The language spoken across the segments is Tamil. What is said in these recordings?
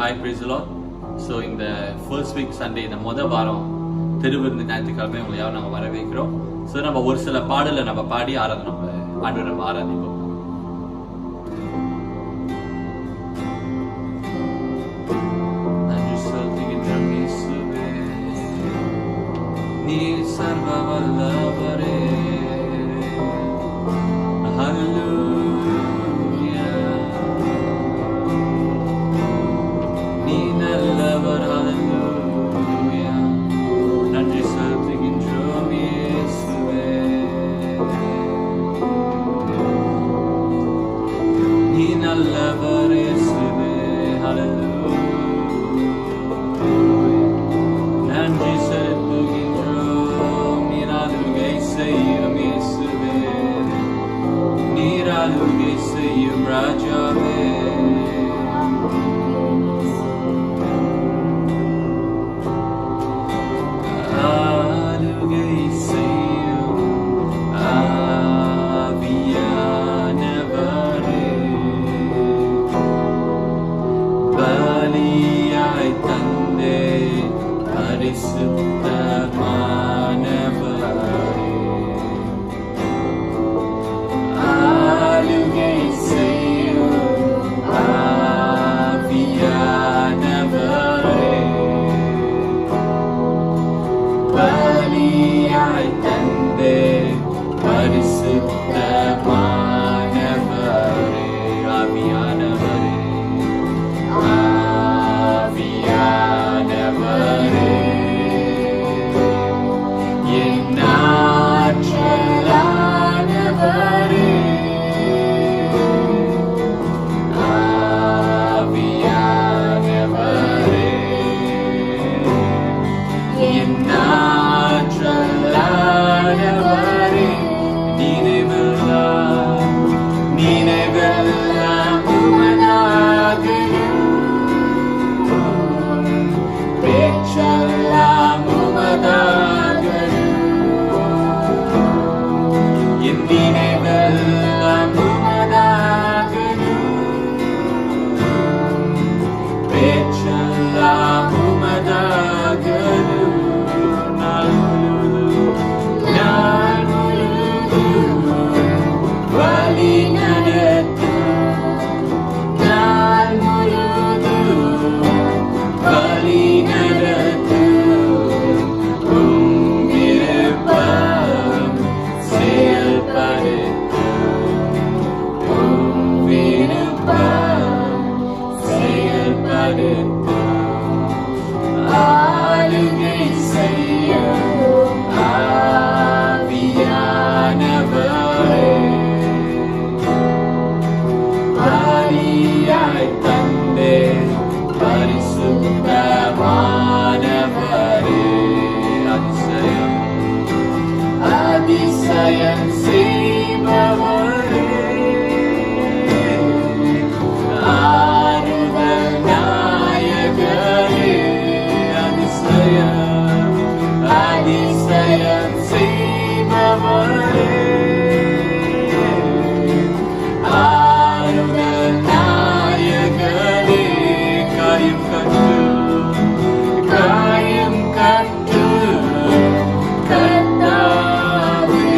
Hi praise the Lord. So இந்த ஃபர்ஸ்ட் வீக் சண்டே, இந்த வாரம் திருவிருந்து ஞாயிற்றுக்கிழமை உங்களை யாரும் நாங்கள் வரவேற்கிறோம். ஸோ நம்ம ஒரு சில பாடலை நம்ம பாடி ஆண்டவரை நம்ம ஆராதிப்போம். நீ சர்வ வல்லவரே, ஹல்லேலூயா. நீ நல்லவர், ஹல்லேலூயா. நன்றி செலுத்துகின்றோம் இயேசுவே. நீ நல்லவர் இயேசுவே, ஹல்லேலூயா. நன்றி செலுத்துகின்றோம். நீராளுகை செய்யும் இயேசுவே, நீராளுகை செய்யும் ராஜாவே. ஆளுகை செய்யும் ஆவியானவரே, பலியாய் தந்தே பரிசுத்தமானவரே. ஆளுகை செய்யும் ஆவியானவரே, பலியாய் தந்தே பரிசுத்தமானவரே. ஆவியானவரே, ஆவியானவரே, என் ஆற்றலானவரே, ஆவியானவரே, என் ஆற்றலானவரே. நினைவெல்லாம் உமதாகணும், பேச்செல்லாம் உமதாகணும். என் நினைவெல்லாம் உமதாகணும், பேச்செல்லாம் உமதாகணும். நான் முழுதும் வழி நடத்தும், நான் முழுதும் வழி நடத்தும். உம் விருப்பம் செயல்படுத்தும், உம் விருப்பம் செயல்படுத்தும். ஆளுகை செய்யும் ஆவியானவரே, பலியாய் தந்தே பரிசுத்தமானவரே. அதிசயம் அதிசயம் செய்பவரே, ஆறுதல் நாயகரே. அதிசயம் அதிசயம் செய்பவரே, ஆறுதல் நாயகரே. காயம் கட்டு கர்த்தாவே,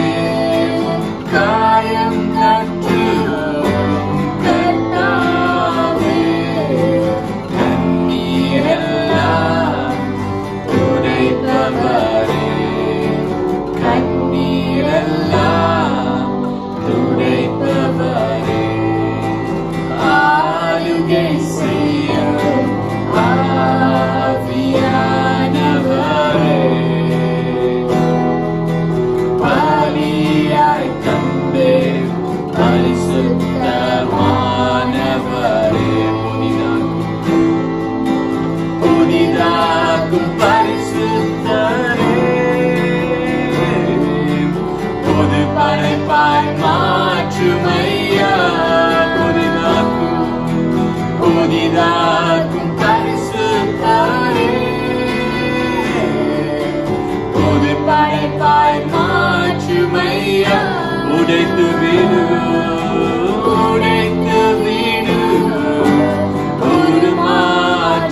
காயம் கட்டு கர்த்தாவே. கண்ணீரெல்லாம் துடைத்தவரே, கண்ணீரெல்லாம் துடைத்தவரே. ஆளுகை செய்யும் ஆவியானவரே, பலியாய் தந்தே பரிசுத்தமானவரே. புதிதாக்கும் பரிசுத்தரே, புது படைப்பாய் மாற்றுமையா. புதிதாக்கும் பரிசுத்தரே, புது படைப்பாய் மாற்றுமையா. உடைத்து விடு, உடைத்து விடு, உருமாற்ற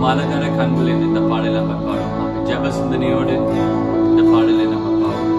அழகான கண்களின் இந்த பாடலை நம்ம பாடும். ஜெப சிந்தனையோடு இந்த பாடலை நம்ம பாடும்.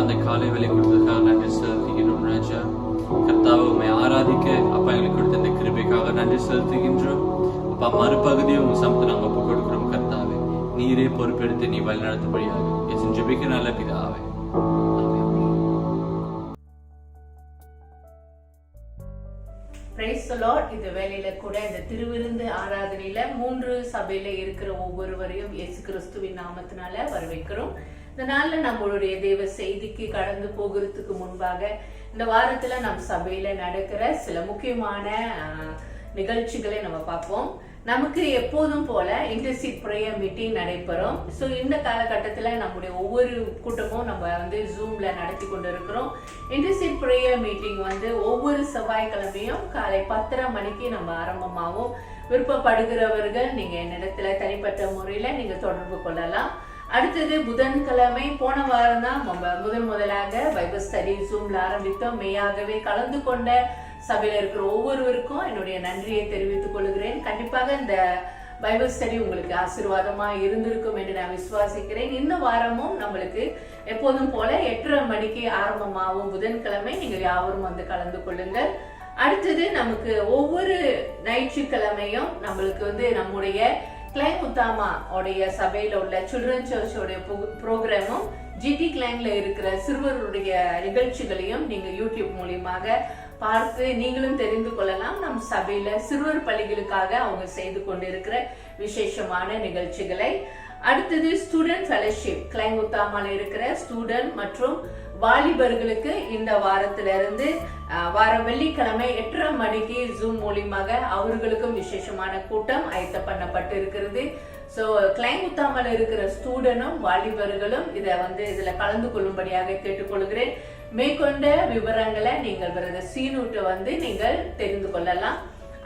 அந்த காலை வேலை கொடுத்ததுக்காக நன்றி செலுத்துகிறோம் ராஜா. கர்த்தாவை உண்மை ஆராதிக்க அப்பா எங்களுக்கு கொடுத்த இந்த கிருபைக்காக நன்றி செலுத்துகின்றோம். அப்பா மறுபகுதியை உங்க சமத்தை நாங்கள் ஒப்புக் கொடுக்கிறோம். கர்த்தாவே நீரே பொறுப்பெடுத்து நீ வழி நடத்தும்படியாக ஜெபிக்க நல்ல பிதாவே. Praise the Lord. இந்த வேளையில கூட இந்த திருவிருந்து ஆராதனையில 3 சபையில இருக்கிற ஒவ்வொருவரையும் இயேசு கிறிஸ்துவின் நாமத்தினால வரவேற்கிறோம். இந்த நாள்ல நம்மளுடைய தேவ செய்திக்கு கடந்து போகிறதுக்கு முன்பாக இந்த வாரத்துல நம் சபையில நடக்கிற சில முக்கியமான நிகழ்ச்சிகளை நம்ம பார்ப்போம். நமக்கு எப்போதும் போல இன்டர்சீட் பிரேயர் மீட்டிங் நடைபெறும். ஸோ இந்த காலகட்டத்தில் நம்முடைய ஒவ்வொரு கூட்டமும் நம்ம ஜூம்ல நடத்தி கொண்டு இருக்கிறோம். இன்டர்சீட் பிரேயர் மீட்டிங் ஒவ்வொரு செவ்வாய்க்கிழமையும் காலை 10:30 மணிக்கு நம்ம ஆரம்பமாகும். விருப்பப்படுகிறவர்கள் நீங்க என்னிடத்துல தனிப்பட்ட முறையில நீங்க தொடர்பு கொள்ளலாம். அடுத்தது புதன்கிழமை, போன வாரம் தான் நம்ம முதலாக பைபிள் ஸ்டடி ஜூம்ல ஆரம்பித்தோம். மெய்யாகவே கலந்து கொண்ட சபையில இருக்கிற ஒவ்வொருவருக்கும் என்னுடைய நன்றியை தெரிவித்துக் கொள்கிறேன். கண்டிப்பாக இந்த பைபிள் ஸ்டடி உங்களுக்கு ஆசீர்வாதமா இருந்திருக்கும் என்று நான் விசுவாசிக்கிறேன். இந்த வாரமும் நம்மளுக்கு எப்போதும் போல 8:30 மணிக்கு ஆரம்பமாகும். புதன்கிழமை நீங்கள் யாவரும் கலந்து கொள்ளுங்கள். அடுத்தது நமக்கு ஒவ்வொரு ஞாயிற்றுக்கிழமையும் நம்மளுக்கு நம்முடைய கிளைங் உத்தாமா உடைய சபையில உள்ள சில்ட்ரன் சர்ச்சோடைய ப்ரோக்ராமும் ஜிடி கிளைங்ல இருக்கிற சிறுவருடைய நிகழ்ச்சிகளையும் நீங்க யூடியூப் மூலியமாக பார்த்து நீங்களும் தெரிந்து கொள்ளலாம். நம் சபையில சிறுவர் பள்ளிகளுக்காக அவங்க செய்து கொண்டிருக்கிற விசேஷமான நிகழ்ச்சிகளை. அடுத்தது ஸ்டூடெண்ட் ஃபெலோஷிப், கிளைங் உத்தாமால இருக்கிற ஸ்டூடெண்ட் மற்றும் வாலிபர்களுக்கு இந்த வாரத்திலிருந்து வார வெள்ளிக்கிழமை 8:30 மணிக்கு ஜூம் மூலியமாக அவர்களுக்கும் விசேஷமான கூட்டம் ஆயத்த பண்ணப்பட்டு இருக்கிறது. ஸோ கிளைங் உத்தாமல இருக்கிற ஸ்டூடெண்டும் வாலிபர்களும் இதுல கலந்து கொள்ளும்படியாக கேட்டுக்கொள்கிறேன். மேற்கொண்ட விவரங்களை நீங்கள் பிரதர் சீனுட்டு நீங்கள் தெரிந்து கொள்ளலாம்.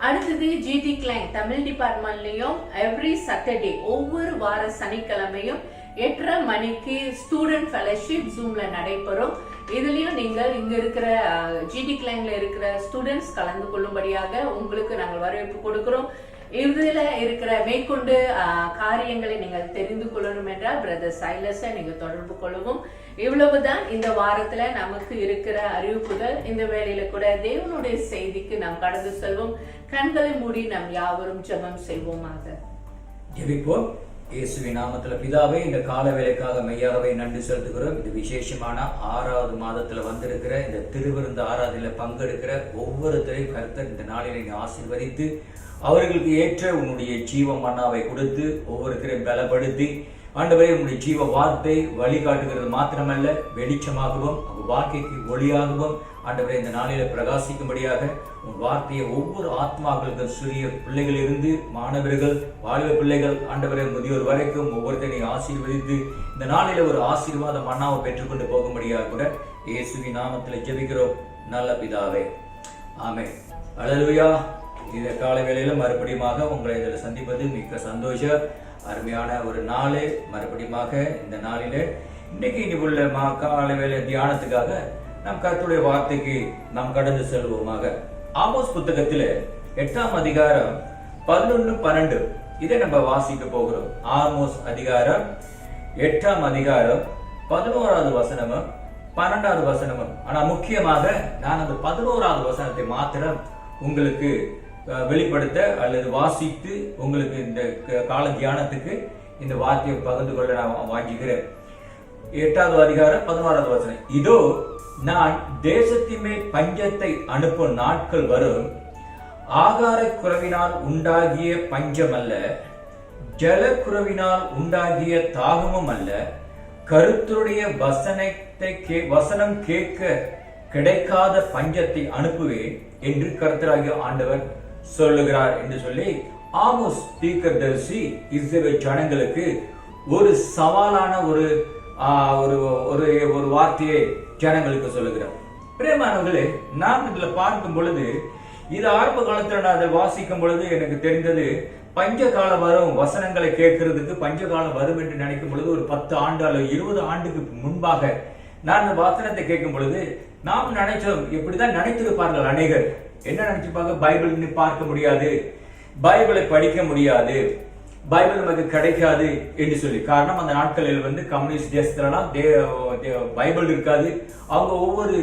அடுத்தது ஜிடி கிளைங் தமிழ் டிபார்ட்மெண்ட்லயும் எவ்ரி சாட்டர்டே ஒவ்வொரு வார சனிக்கிழமையும் 8:30 மணிக்கு ஸ்டூடெண்ட் ஃபெலோஷிப் ஜூம்ல நடைபெறும். இதுலயும் நீங்கள் இங்க இருக்கிற ஜிடி கிளைங்ல இருக்கிற ஸ்டூடெண்ட்ஸ் கலந்து கொள்ளும்படியாக உங்களுக்கு நாங்கள் வரவேற்பு கொடுக்கிறோம். இதுல இருக்கிற மேற்கொண்டு காரியங்களை நீங்கள் தெரிந்து கொள்ளணும் என்றால் பிரதர் சைலஸை நீங்க தொடர்பு கொள்ளவும். இவ்வளவுதான் இந்த வாரத்துல நமக்கு இருக்கிற அறிவிப்புகள். இந்த வேளையில கூட தேவனுடைய செய்திக்கு நாம் கடந்து செல்வோம். கண்களை மூடி நாம் யாவரும் ஜெபம் செய்வோமாக. ஜெபிப்போம். இயேசுவின் நாமத்துல பிதாவே, இந்த கால வேலைக்காக மெய்யாகவே நன்றி செலுத்துகிறோம். இது விசேஷமான 6வது மாதத்துல வந்திருக்கிற இந்த திருவிருந்து ஆராதனையில பங்கெடுக்கிற ஒவ்வொருத்தரையும் கர்த்தர் இந்த நாளில் நீங்க ஆசீர்வதித்து அவர்களுக்கு ஏற்ற உன்னுடைய ஜீவ மன்னாவை கொடுத்து ஒவ்வொருத்தரையும் பலப்படுத்தி ஆண்டவரே உன்னுடைய ஜீவ வார்த்தை வழிகாட்டுகிறது மாத்திரமல்ல வெளிச்சமாகவும் வாழ்க்கைக்கு ஒளியாகவும் ஆண்டவரே இந்த நாளில பிரகாசிக்கும்படியாக உன் வார்த்தையை ஒவ்வொரு ஆத்மாக்களுக்கும் சிறிய பிள்ளைகளிலிருந்து மாணவர்கள் வாலிப பிள்ளைகள் ஆண்டவரே முதியோர் வரைக்கும் ஒவ்வொருத்தரையும் ஆசீர்வதித்து இந்த நாளில ஒரு ஆசீர்வாத மன்னாவை பெற்றுக்கொண்டு போகும்படியாக கூட இயேசுவின் நாமத்துல ஜெபிக்கிறோம் நல்ல பிதாவே, ஆமென். அல்லேலூயா. இந்த காலை வேளையில மறுபடியுமாக உங்களை இதில் சந்திப்பது மிக்க சந்தோஷம். அருமையான ஒரு நாளே மறுபடியுமாக இந்த நாளிலே இன்னைக்கு உள்ள காலை வேலை தியானத்துக்காக நம் கர்த்தருடைய வார்த்தைக்கு நாம் கடந்து செல்வோமாக. ஆமோஸ் புத்தகத்திலே 8ஆம் அதிகாரம் 11, 12 இதை நம்ம வாசிக்க போகிறோம். ஆமோஸ் அதிகாரம் 8ஆம் அதிகாரம் 11வது வசனமும் 12வது வசனமும். ஆனா முக்கியமாக நான் அந்த 11வது வசனத்தை மாத்திரம் உங்களுக்கு வெளிப்படுத்த அல்லது வாசித்து உங்களுக்கு இந்த கால தியானத்துக்கு இந்த வார்த்தையை பகிர்ந்து கொள்ள நான் வாஞ்சிக்கிறேன். 8வது அதிகாரம் 11வது வசனம். இதோ நான் தேசத்தின் மேல் பஞ்சத்தை அனுப்பும் நாட்கள் வரும். ஆகார குறைவினால் உண்டாகிய பஞ்சம் அல்ல, ஜல குறைவினால் உண்டாகிய தாகமும் அல்ல, கர்த்தருடைய வசனம் கேட்க கிடைக்காத பஞ்சத்தை அனுப்புவேன் என்று கர்த்தராகிய ஆண்டவர் சொல்லுகிறார் என்று சொல்லி ஆமோஸ் தீர்க்கதரிசி இஸ்ரவேல் ஜனங்களுக்கு ஒரு சவாலான ஒரு வார்த்தையை ஜனங்களுக்கு சொல்லுகிறார். பிரியமானவர்களே, நாம் இதுல பார்க்கும் பொழுது இது ஆரம்ப காலத்துல நான் அதை வாசிக்கும் பொழுது எனக்கு தெரிந்தது பஞ்ச காலம் வரும், வசனங்களை கேட்கறதுக்கு பஞ்ச காலம் வரும் என்று நினைக்கும் பொழுது ஒரு 10 ஆண்டு அல்லது 20 ஆண்டுக்கு முன்பாக நான் அந்த வசனத்தை கேட்கும் பொழுது நாம் நினைச்சோம், இப்படிதான் நினைத்திருப்பார்கள் அநேகர். என்ன நினைச்சிருப்பாங்க? பைபிள் பார்க்க முடியாது, பைபிளை படிக்க முடியாது, பைபிள் நமக்கு கிடைக்காது என்று சொல்லி. காரணம், அந்த நாட்களில் வந்து கம்யூனிஸ்ட் தேசத்துலலாம் பைபிள் இருக்காது. அவங்க ஒவ்வொரு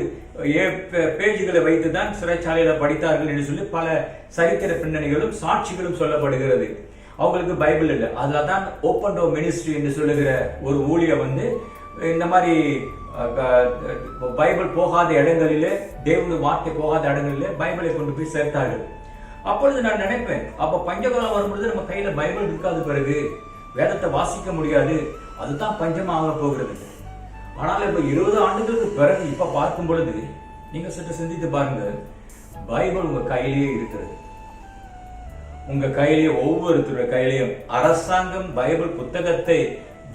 பேஜுகளை வைத்துதான் சிறைச்சாலையில படித்தார்கள் என்று சொல்லி பல சரித்திர பின்னணிகளும் சாட்சிகளும் சொல்லப்படுகிறது. அவங்களுக்கு பைபிள் இல்லை. அதுல தான் ஓப்பன் டோர் மினிஸ்ட்ரி என்று சொல்லுகிற ஒரு ஊழியர் வந்து இந்த மாதிரி பைபிள் போகாத இடங்களிலே, தேவனுடைய வார்த்தை போகாத இடங்களிலே பைபிளை கொண்டு போய் சேர்த்தார்கள். அப்பொழுது நான் நினைப்பேன், அப்ப பஞ்சகாலம் வரும்பொழுது நம்ம கையில பைபிள் இருக்காது, பிறகு வேதத்தை வாசிக்க முடியாது, அதுதான் பஞ்சமாக போகிறது. ஆனால் இப்ப 20 ஆண்டுகளுக்கு பிறகு இப்ப பார்க்கும் பொழுது நீங்க சற்று சிந்தித்து பாருங்க, பைபிள் உங்க கையிலேயே இருக்கிறது. உங்க கையிலேயே, ஒவ்வொருத்தருடைய கையிலையும். அரசாங்கம் பைபிள் புத்தகத்தை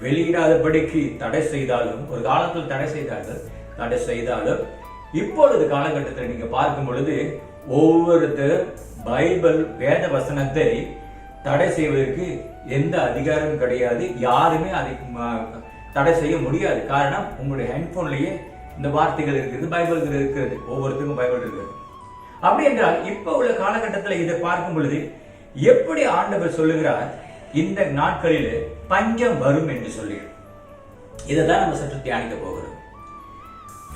வெளியிடாதபடிக்கு தடை செய்தாலும், ஒரு காலத்தில் தடை செய்தாலும் இப்பொழுது காலகட்டத்தில் நீங்க பார்க்கும் பொழுது ஒவ்வொருத்தர் பைபிள் வேத வசனத்தை தடை செய்வதற்கு எந்த அதிகாரமும் கிடையாது. யாருமே அதை தடை செய்ய முடியாது. காரணம், உங்களுடைய ஹேண்ட்போன்லயே இந்த வார்த்தைகள் இருக்கிறது, பைபிள் இருக்கிறது, ஒவ்வொருத்தருக்கும் பைபிள் இருக்கிறது. அப்படி என்றால் இப்ப உள்ள காலகட்டத்தில் இதை பார்க்கும் பொழுது எப்படி ஆண்டவர் சொல்லுகிறார், இந்த நாட்களில் பஞ்சம் வரும் என்று சொல்லி. இதைதான் நம்ம சற்று தியானிக்க போகிறோம்.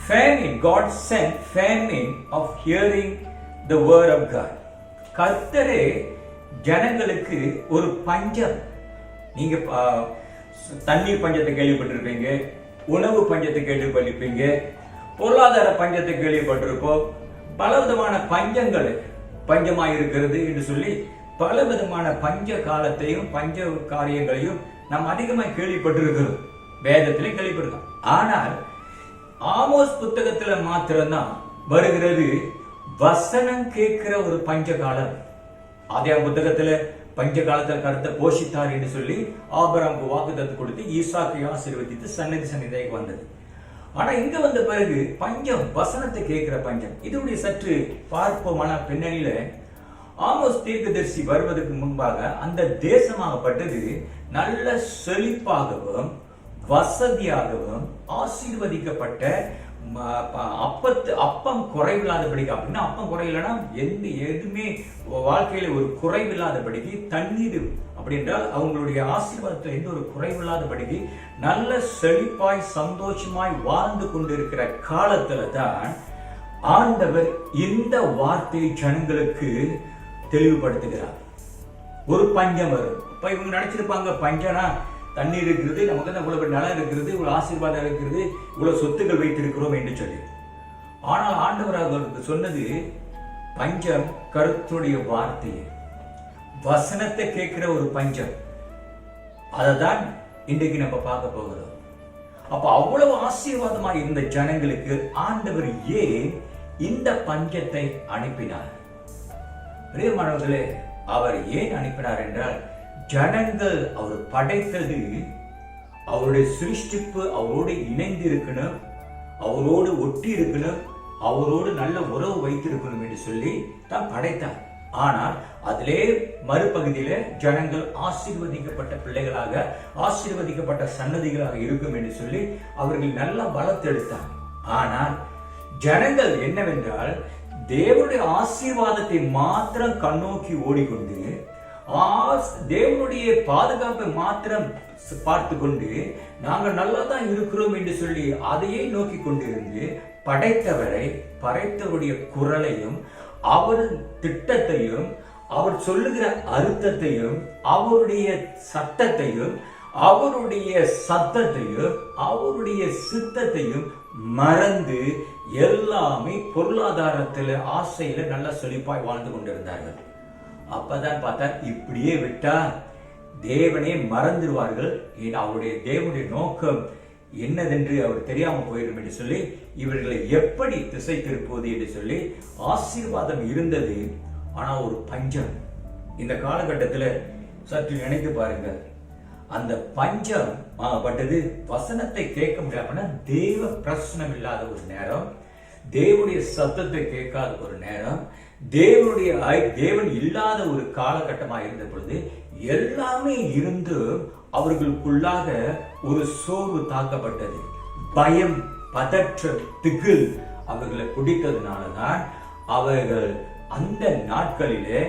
Famine, God sent famine of hearing the word of God. கர்த்தரே ஜனங்களுக்கு ஒரு பஞ்சம். நீங்க தண்ணீர் பஞ்சத்தை கேள்விப்பட்டிருப்பீங்க, உணவு பஞ்சத்தை கேள்விப்பட்டிருப்பீங்க, பொருளாதார பஞ்சத்தை கேள்விப்பட்டிருப்போம். பல விதமான பஞ்சங்கள் பஞ்சமாயிருக்கிறது என்று சொல்லி பல விதமான பஞ்ச காலத்தையும் பஞ்ச காரியங்களையும் நாம் அதிகமாக கேள்விப்பட்டிருக்கிறோம், வேதத்திலே கேள்விப்பட்டிருக்கோம். ஆனால் ஆமோஸ் புத்தகத்துல மாத்திரம்தான் வருகிறது வசனம் கேட்கிற ஒரு பஞ்ச காலம். அதே புத்தகத்துல பஞ்ச காலத்தில் கருத்தை போஷித்தார் என்று சொல்லி ஆபிரகாமுக்கு வாக்குத்தத்தம் கொடுத்து ஈசாக்கை ஆசீர்வதித்து சந்நிதிக்கு வந்தது. ஆனா இங்க வந்த பிறகு பஞ்சம், வசனத்தை கேட்கிற பஞ்சம். இதனுடைய சற்று பார்ப்போமான பின்னணியில ஆமோஸ் தீர்க்கதரிசி வருவதற்கு முன்பாக அந்த தேசமாகப்பட்டது நல்ல செழிப்பாகவும் வசதியாகவும் ஆசீர்வதிக்கப்பட்ட அப்பம் குறைவில்லாதபடிக்கு. அப்படின்னா அப்பம் குறையில்லைன்னா எதுவுமே வாழ்க்கையில ஒரு குறைவில்லாதபடிக்கு, தண்ணீர் அப்படி என்றால் அவங்களுடைய ஆசீர்வாதத்தில் எந்த ஒரு குறைவில்லாதபடிக்கு நல்ல செழிப்பாய் சந்தோஷமாய் வாழ்ந்து கொண்டிருக்கிற காலத்துல தான் ஆண்டவர் இந்த வார்த்தையை ஜனங்களுக்கு தெளிவுபடுத்துகிறார். ஒரு பஞ்சம் வரும். இப்ப இவங்க நினைச்சிருப்பாங்க, பஞ்சனா தண்ணீர் இருக்கிறது, நமக்கு தான் இவ்வளவு நிலம் இருக்கிறது, இவ்வளவு ஆசீர்வாதம் இருக்கிறது, இவ்வளவு சொத்துக்கள் வைத்திருக்கிறோம் என்று சொல்லி. ஆனால் ஆண்டவர் அவர்களுக்கு சொன்னது பஞ்சம் கர்த்தருடைய வார்த்தையை, வசனத்தை கேட்கிற ஒரு பஞ்சம். அததான் இன்றைக்கு நம்ம பார்க்க போகிறோம். அப்ப அவ்வளவு ஆசீர்வாதமா இருந்த ஜனங்களுக்கு ஆண்டவர் ஏன் இந்த பஞ்சத்தை அனுப்பினார்? பிரியமானவர்களே, அவர் ஏன் அனுப்பினார் என்றால், ஜனங்கள் அவர் படைத்தது அவருடைய சிருஷ்டிப்பு அவரோடு இணைந்து இருக்கணும், அவரோடு ஒட்டி இருக்கணும், அவரோடு நல்ல உறவு வைத்திருக்கணும் என்று சொல்லி தான் படைத்தார். ஆனால் அதிலே மறுபகுதியில ஜனங்கள் ஆசீர்வதிக்கப்பட்ட பிள்ளைகளாக, ஆசீர்வதிக்கப்பட்ட சன்னதிகளாக இருக்கும் என்று சொல்லி அவர்கள் நல்லா வளர்த்தெடுத்தார். ஆனால் ஜனங்கள் என்னவென்றால், தேவனுடைய ஆசீர்வாதத்தை மாத்திரம் கண்ணோக்கி ஓடிக்கொண்டு, தேவனுடைய பாதுகாப்பை மாத்திரம் பார்த்து கொண்டு நாங்கள் நல்லா தான் இருக்கிறோம் என்று சொல்லி அதையே நோக்கி கொண்டிருந்து படைத்தவருடைய குரலையும் அவர் திட்டத்தையும் அவர் சொல்லுகிற அர்த்தத்தையும் அவருடைய சட்டத்தையும் அவருடைய சத்தத்தையும் அவருடைய சித்தத்தையும் மறந்து எல்லாமே பொருளாதாரத்தில் ஆசையில நல்லா செழிப்பாய் வாழ்ந்து கொண்டிருந்தார்கள். அப்பதான் பார்த்தா இப்படியே விட்டா தேவனே மறந்துடுவார்கள், அவருடைய தேவனுடைய நோக்கம் என்னதென்று அவர் தெரியாம போயிடும் என்று சொல்லி இவர்களை எப்படி திசை திருப்புவது என்று சொல்லி ஆசீர்வாதம் இருந்தது. ஆனா ஒரு பஞ்சம். இந்த காலகட்டத்தில் சற்று நினைத்து பாருங்க, அந்த பஞ்சம் பட்டது வசனத்தை கேட்க முடியாம, தேவ பிரசனம் இல்லாத ஒரு நேரம், தேவனுடைய சத்தத்தை கேட்காத ஒரு நேரம், தேவன் இல்லாத ஒரு காலகட்டமாக இருந்த பொழுது எல்லாமே இருந்து அவர்களுக்குள்ளாக ஒரு சோர்வு தாக்கப்பட்டது. பயம், பதற்றம், திகில் அவர்களை பிடித்ததுனாலதான் அவர்கள் அந்த நாட்களிலே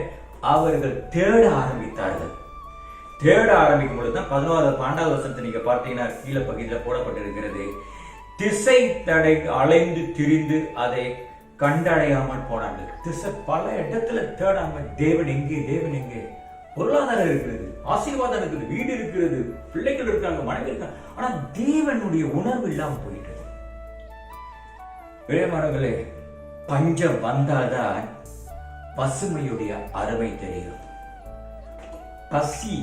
அவர்கள் தேட ஆரம்பித்தார்கள். தேட ஆரம்பிக்கும் பொழுதுதான் 12வது வசனத்தை நீங்க பார்த்தீங்கன்னா கீழே பகுதியில் போடப்பட்டிருக்கிறது. திசை தடை அலைந்து திரிந்து அதை கண்டடையாமல் போனாங்க. திசை பல இடத்துல தேடாம தேவன் எங்கே, தேவன் எங்கே? பொருளாதாரம் இருக்கிறது, ஆசீர்வாதம் இருக்குது, வீடு இருக்கிறது, பிள்ளைகள் இருக்காங்க, மனைவி இருக்காங்க, ஆனா தேவனுடைய உணர்வு இல்லாம போயிட்டது. பிரியமானவர்களே, பஞ்சம் வந்தாதான் பசுமையுடைய அருமை தெரியும். பசி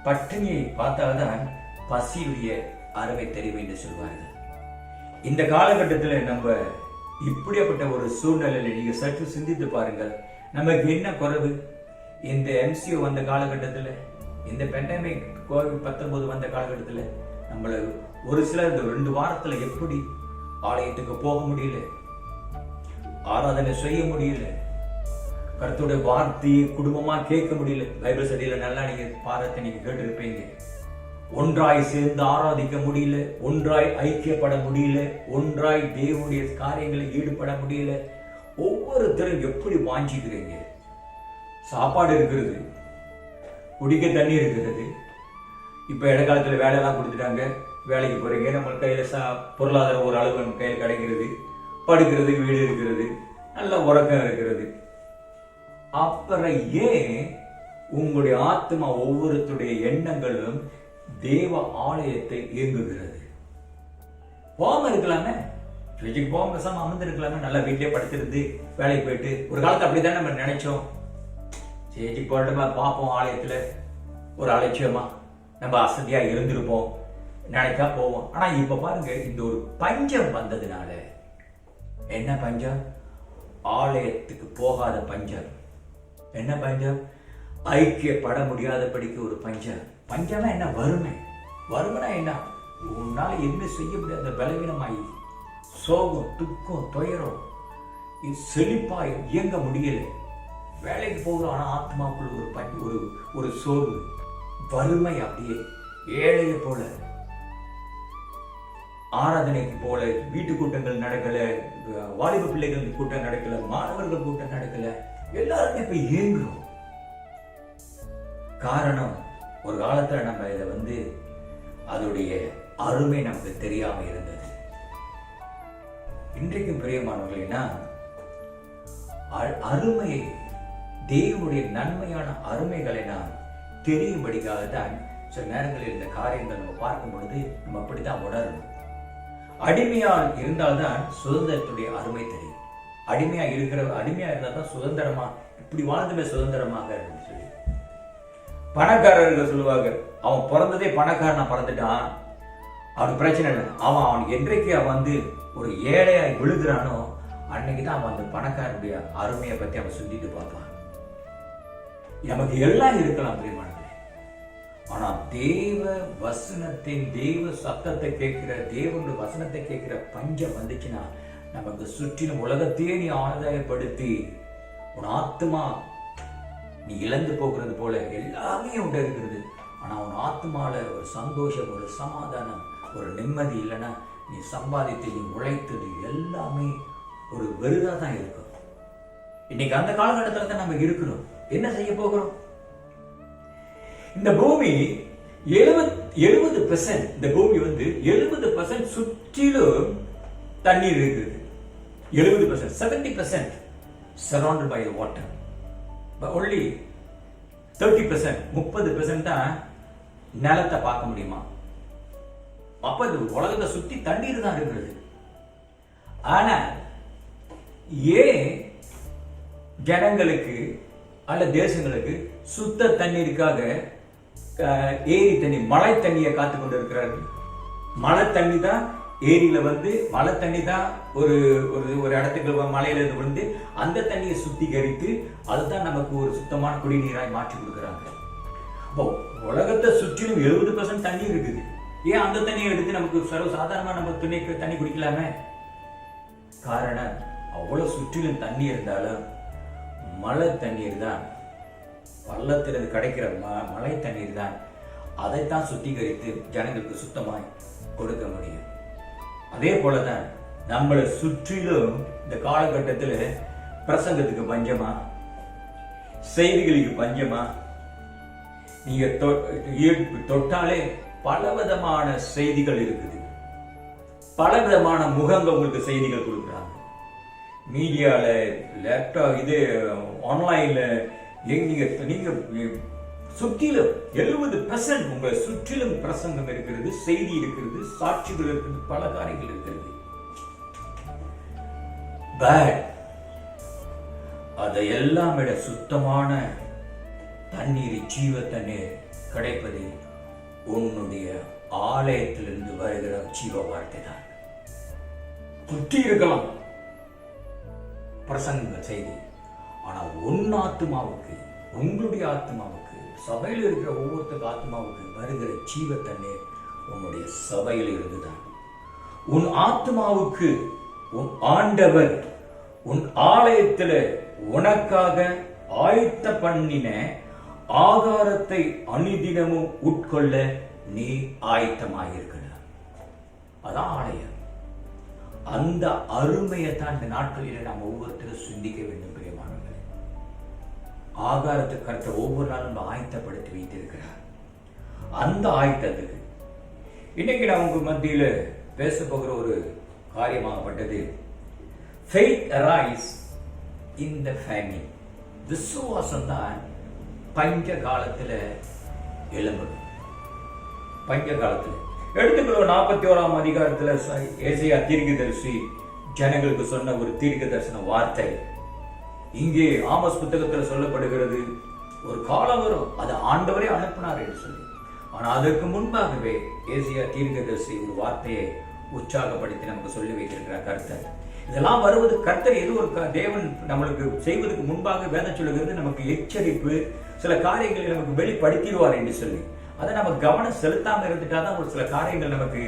பட்டினியை பார்த்தால்தான் பசியுடைய அருமை தெரியும் என்று சொல்வார்கள். இந்த காலகட்டத்தில் நம்ம இப்படிப்பட்ட ஒரு சூழ்நிலையில் நீங்க சற்று சிந்தித்து பாருங்கள். நமக்கு என்ன குறைவு? இந்த MCO வந்த காலகட்டத்தில், இந்த பெண்டமிக் COVID-19 வந்த காலகட்டத்தில் நம்மள ஒரு சிலர் இந்த 2 வாரத்தில் எப்படி ஆலயத்துக்கு போக முடியல, ஆராதனை செய்ய முடியல, கர்த்தருடைய வார்த்தையை குடும்பமா கேட்க முடியல. பைபிள் ஸ்டடியில நல்லா நீங்க பாடத்தை நீங்க கேட்டிருப்பீங்க. ஒன்றாய் சேர்ந்து ஆராதிக்க முடியல, ஒன்றாய் ஐக்கியப்பட முடியல, ஒன்றாய் தேவனுடைய காரியங்களில் ஈடுபட முடியல. ஒவ்வொருத்தரும் எப்படி வாஞ்சிக்கிறீங்க? சாப்பாடு இருக்கிறது, குடிக்க தண்ணி இருக்கிறது. இப்ப இடைக்காலத்துல வேலையெல்லாம் கொடுத்துட்டாங்க, வேலைக்கு போறீங்க, நம்ம கையில பொருளாதாரம் ஒரு அளவு நம்ம கையில் கிடைக்கிறது, படுக்கிறதுக்கு வீடு இருக்கிறது, நல்ல உறக்கம் இருக்கிறது. அப்புறம் ஏன் உங்களுடைய ஆத்மா ஒவ்வொருத்தருடைய எண்ணங்களும் தேவ ஆலயத்தை இயங்குகிறது? போகாம இருக்கலாமே, வீட்டுக்கு போகாம பேசாம அமர்ந்து இருக்கலாமே, நல்லா வீட்டிலே படுத்திருந்து வேலைக்கு போயிட்டு. ஒரு காலத்து அப்படிதான் நம்ம நினைச்சோம். சேச்சி போட்டோமா பார்ப்போம், ஆலயத்துல ஒரு அலட்சியமா நம்ம அசதியா இருந்திருப்போம், நினைக்கா போவோம். ஆனா இப்ப பாருங்க, இந்த ஒரு பஞ்சம் வந்ததுனால என்ன பஞ்சம்? ஆலயத்துக்கு போகாத பஞ்சம். என்ன பஞ்சம்? ஐக்கியப்பட முடியாதபடிக்கு ஒரு பஞ்சம். பஞ்சம்னா என்ன? வறுமை. வறுமைனா என்ன? உன்னால என்ன செய்ய முடியாத பலவீனமாயி, சோகம், துக்கம், துயரம், செழிப்பாய் இயங்க முடியல. வேலைக்கு போகிறோம், ஆனா ஆத்மாக்குள் ஒரு சோர்வு, வறுமை. அப்படியே ஏழையை போல, ஆராதனைக்கு போல, வீட்டு கூட்டங்கள் நடக்கல, வாலிப பிள்ளைகள் கூட்டம் நடக்கல, மாணவர்கள் கூட்டம் நடக்கல, எல்லாருமே இப்ப ஏங்குறோம். காரணம், ஒரு காலத்துல நம்ம இதை அதோடைய அருமை நமக்கு தெரியாம இருந்தது. இன்றைக்கும் பிரியமானவர்களா, அருமையை, தேவனுடைய நன்மையான அருமைகளை நாம் தெரியும்படிக்காக தான் சில நேரங்களில் இந்த காரியங்கள் நம்ம பார்க்கும் பொழுது நம்ம அப்படித்தான் உணரணும். அடிமையால் இருந்தால்தான் சுதந்திரத்துடைய அருமை தெரியும். அடிமையா இருந்தால் தான் சுதந்திரமா, இப்படி வாழ்ந்துமே சுதந்திரமாக சொல்லி. பணக்காரர்கள் சொல்லுவாங்க, அவன் பிறந்ததே பணக்காரனா பிறந்துட்டான், அவனுக்கு பிரச்சனை இல்லை. அவன் என்றைக்கு அவன் ஒரு ஏழையாய் விழுகிறானோ அன்னைக்குதான் அவன் அந்த பணக்காரனுடைய அருமையை பத்தி அவன் சிந்தித்து பார்ப்பான். நமக்கு எல்லாம் இருக்கலாம் பிரியமானவர்களே, ஆனா தேவ வசனத்தின், தேவ சத்தத்தை கேட்கிற, தேவனுடைய வசனத்தை கேட்கிற பஞ்சம் வந்துச்சுன்னா, நமக்கு சுற்றிலும் உலகத்தையே நீ ஆதாயப்படுத்தி உன் ஆத்மா நீ இழந்து போகிறது போல எல்லாமே உண்டு இருக்கிறது. ஆனா உன் ஆத்மால ஒரு சந்தோஷம், ஒரு சமாதானம், ஒரு நிம்மதி இல்லைன்னா நீ சம்பாதித்து, நீ உழைத்தது எல்லாமே ஒரு வெறுதா தான் இருக்கும். இன்னைக்கு அந்த காலகட்டத்தில் தான் நம்ம இருக்கிறோம். என்ன செய்ய போகிறோம்? இந்த பூமி 70%, இந்த பூமி 70% சுற்றிலும் தண்ணீர் இருக்குது. 70%, 70% surrounded by the water, but only 30%, 30% தான் நிலத்தை பார்க்க முடியுமா? அப்ப இந்த உலகத்தை சுத்தி தண்ணீர் தான் இருக்கிறது. ஆனா ஏன் ஜனங்களுக்கு அல்ல தேசங்களுக்கு சுத்த தண்ணீருக்காக ஏரி தண்ணி, மழை தண்ணியை காத்து கொண்டு இருக்கிறார்கள்? மழை தண்ணி தான் ஏரியில மழை தண்ணி தான் ஒரு ஒரு இடத்துக்கு மலையில இருந்து அந்த தண்ணியை சுத்திகரித்து அதுதான் நமக்கு ஒரு சுத்தமான குடிநீராய் மாற்றி கொடுக்குறாங்க. அப்போ உலகத்தை சுற்றிலும் 70% தண்ணி இருக்குது. ஏன் அந்த தண்ணியை எடுத்து நமக்கு சர்வசாதாரணமா நம்ம தண்ணி குடிக்கலாமே? காரணம், அவ்வளவு சுற்றிலும் தண்ணி இருந்தாலும் மழை தண்ணீர் தான், பள்ளத்திலிருந்து கிடைக்கிற மழை தண்ணீர் தான் அதைத்தான் சுத்திகரித்து ஜனங்களுக்கு சுத்தமாய் கொடுக்க முடியும். அதே போலதான் நம்மளை சுற்றிலும் இந்த காலகட்டத்தில் பிரசங்கத்துக்கு பஞ்சமா, செய்திகளுக்கு பஞ்சமா, நீங்க தொட்டாலே பலவிதமான செய்திகள் இருக்குது, பலவிதமான முகங்கள் உங்களுக்கு செய்திகள் கொடுக்குறாங்க. மீடியால, லேப்டாப், இது ஆன்லைன்ல, நீங்க சுற்றிலும் 70% உங்களை சுற்றிலும் பிரசங்கம் இருக்கிறது, செய்தி இருக்கிறது, சாட்சிகள் இருக்கிறது, பல காரியங்கள் இருக்கிறது. பட் அதையெல்லாம் விட சுத்தமான தண்ணீர், ஜீவ தண்ணீர் கிடைப்பது உன்னுடைய ஆலயத்திலிருந்து வருகிற ஜீவ வார்த்தை தான். சுற்றி இருக்கலாம் பிரசங்க செய்தி, ஆனா உன் ஆத்மாவுக்கு, உங்களுடைய ஆத்மாவுக்கு, சபையில் இருக்கிற ஒவ்வொருத்தருக்கு ஆத்மாவுக்கு வருகிற ஜீவ தண்ணீர் உன்னுடைய சபையில் இருந்துதான். உன் ஆத்மாவுக்கு உன் ஆண்டவர் உன் ஆலயத்தில் உனக்காக ஆயத்த பண்ணின ஆகாரத்தை அனுதினமும் உட்கொள்ள நீ ஆயத்தமாயிருக்கிறார். அதான் ஆலயம். அந்த அருமையை தான் இந்த நாட்களில் நாம் ஒவ்வொருத்தரும் சிந்திக்க வேண்டும். பிரியமானவர்களே, ஆகாரத்தை கர்த்தர் ஒவ்வொரு நாளும் நம்ம ஆயத்தப்படுத்தி வைத்திருக்கிறார். அந்த ஆயத்தத்துக்கு இன்னைக்கு நான் உங்க மத்தியில் பேச போகிற ஒரு காரியமாகப்பட்டது faith arise in the famine. விசுவாசம் தான் பஞ்ச காலத்துல எழும்பணும். பஞ்ச காலத்துல எடுத்துக்கிறோம். 41ஆம் அதிகாரத்துல ஏசாயா தீர்க்கதரிசி ஜனங்களுக்கு சொன்ன ஒரு தீர்க்க தரிசன வார்த்தை இங்கே ஆமோஸ் புத்தகத்தில் சொல்லப்படுகிறது. ஒரு காலம் வரும், அது ஆண்டவரே அனுப்பினார் என்று சொல்லி. ஆனா அதற்கு முன்பாகவே ஏசாயா தீர்க்கதரிசி ஒரு வார்த்தையை உற்சாகப்படுத்தி நமக்கு சொல்லி வைத்திருக்கிறார் கர்த்தர். இதெல்லாம் வருவது கர்த்தர் ஏதோ ஒரு தேவன் நம்மளுக்கு செய்வதற்கு முன்பாக வேதம் சொல்லுகிறது, நமக்கு எச்சரிப்பு, சில காரியங்களை நமக்கு வெளிப்படுத்திடுவார் என்று சொல்லி. அதை நம்ம கவனம் செலுத்தாம இருந்துட்டாதான் ஒரு சில காரியங்கள் நமக்கு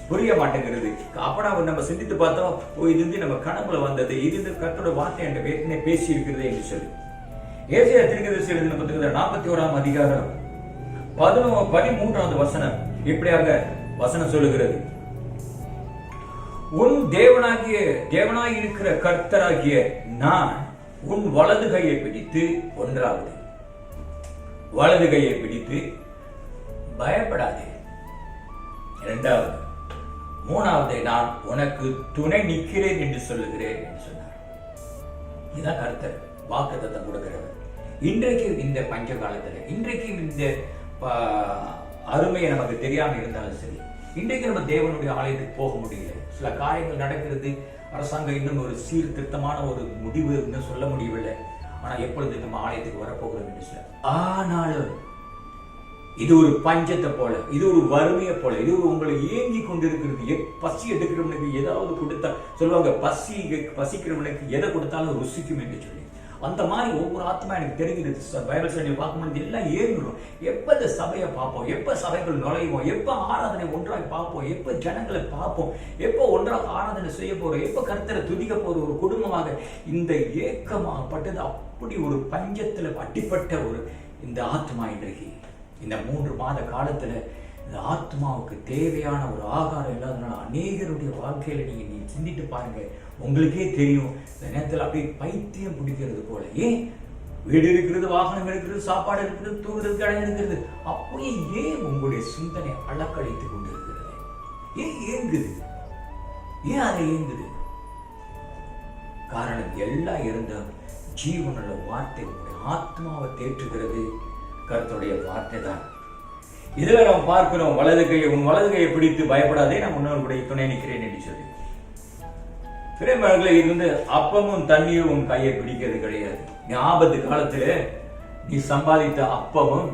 புரிய மாட்டேங்கிறது. அப்ப நம்ம சிந்தித்து பார்த்தோம், இது வந்து நம்ம கனவுல வந்தது, இது இந்த கர்த்தரோட வார்த்தை என்ற வேதனை பேசி இருக்கிறது என்று சொல்லி. ஏசாயா தீர்க்கதரிசி எழுதின புத்தகத்தில் 41ஆம் அதிகாரம் 13வது வசனம் இப்படியாக வசனம் சொல்லுகிறது, உன் தேவனாய் இருக்கிற கர்த்தராகிய நான் உன் வலது கையை பிடித்து, ஒன்றாவது வலது கையை பிடித்து பயப்படாதே, இரண்டாவது, மூணாவது நான் உனக்கு துணை நிற்கிறேன் என்று சொல்லுகிறேன் என்று சொன்னார். இதுதான் கர்த்தர் வாக்குத்தத்தம் கொடுக்கிறவர். இன்றைக்கு இந்த பஞ்ச காலத்துல, இன்றைக்கு இந்த அருமையை நமக்கு தெரியாம இருந்தாலும் சரி, இன்றைக்கு நம்ம தேவனுடைய ஆலயத்துக்கு போக முடியல, சில காரியங்கள் நடக்கிறது, அரசாங்கம் இன்னும் ஒரு சீர்திருத்தமான ஒரு முடிவு இன்னும் சொல்ல முடியவில்லை. ஆனா எப்பொழுது நம்ம ஆலயத்துக்கு வரப்போகிறோம் என்று சொல்ல, ஆனாலும் இது ஒரு பஞ்சத்தை போல, இது ஒரு வறுமையை போல, இது ஒரு உங்களை ஏங்கி கொண்டிருக்கிறது. பசி எடுக்கிறவனுக்கு ஏதாவது கொடுத்தா சொல்லுவாங்க, பசிக்கிறவனுக்கு எதை கொடுத்தாலும் ருசிக்கும் என்று சொல்லி. அந்த மாதிரி ஒவ்வொரு ஆத்மா எனக்கு தெரிகிறது. பைபிள் ஸ்டடி பார்க்கும்போது எல்லாம் ஏங்குறோம். எப்ப இந்த சபையை பார்ப்போம், எப்ப சபைகள் நுழைவோம், எப்ப ஆராதனை ஒன்றாக பார்ப்போம், எப்ப ஜனங்களை பார்ப்போம், எப்ப ஒன்றாக ஆராதனை செய்ய போறோம், எப்ப கர்த்தரை துதிக்க போற ஒரு குடும்பமாக இந்த ஏக்கமாகப்பட்டது. அப்படி ஒரு பஞ்சத்துல அடிப்பட்ட ஒரு இந்த ஆத்மா இன்றைக்கு இந்த 3 மாத காலத்துல இந்த ஆத்மாவுக்கு தேவையான ஒரு ஆகாரம் இல்லாதனால அநேகருடைய வாழ்க்கையில நீங்க சிந்திட்டு பாருங்க, உங்களுக்கே தெரியும். இந்த நேரத்தில் அப்படியே பைத்தியம் பிடிக்கிறது போல. ஏன் வீடு இருக்கிறது, வாகனம் இருக்கிறது, சாப்பாடு இருக்கிறது, தூங்குறதுக்கு இடம் இருக்கிறது, அப்படியே ஏன் உங்களுடைய சிந்தனை அலக்கழித்துக் கொண்டிருக்கிறது? ஏன் ஏங்குது? ஏன் அதை ஏங்குது? காரணம் எல்லாம் இருந்த ஜீவனுள்ள வார்த்தை உங்களுடைய ஆத்மாவை தேற்றுகிறது கர்த்தருடைய வார்த்தை தான். இதுல நம்ம பார்க்கிறோம், உன் வலது கையை பிடித்து பயப்படாதே, நான் உன்னோருடைய துணை நிற்கிறேன் என்று சொல்லி. பிறமகளை இருந்து அப்பமும் தண்ணீரும் உன் கையை பிடிக்கிறது கிடையாது. நீ ஆபத்து காலத்துல நீ சம்பாதித்த அப்பமும்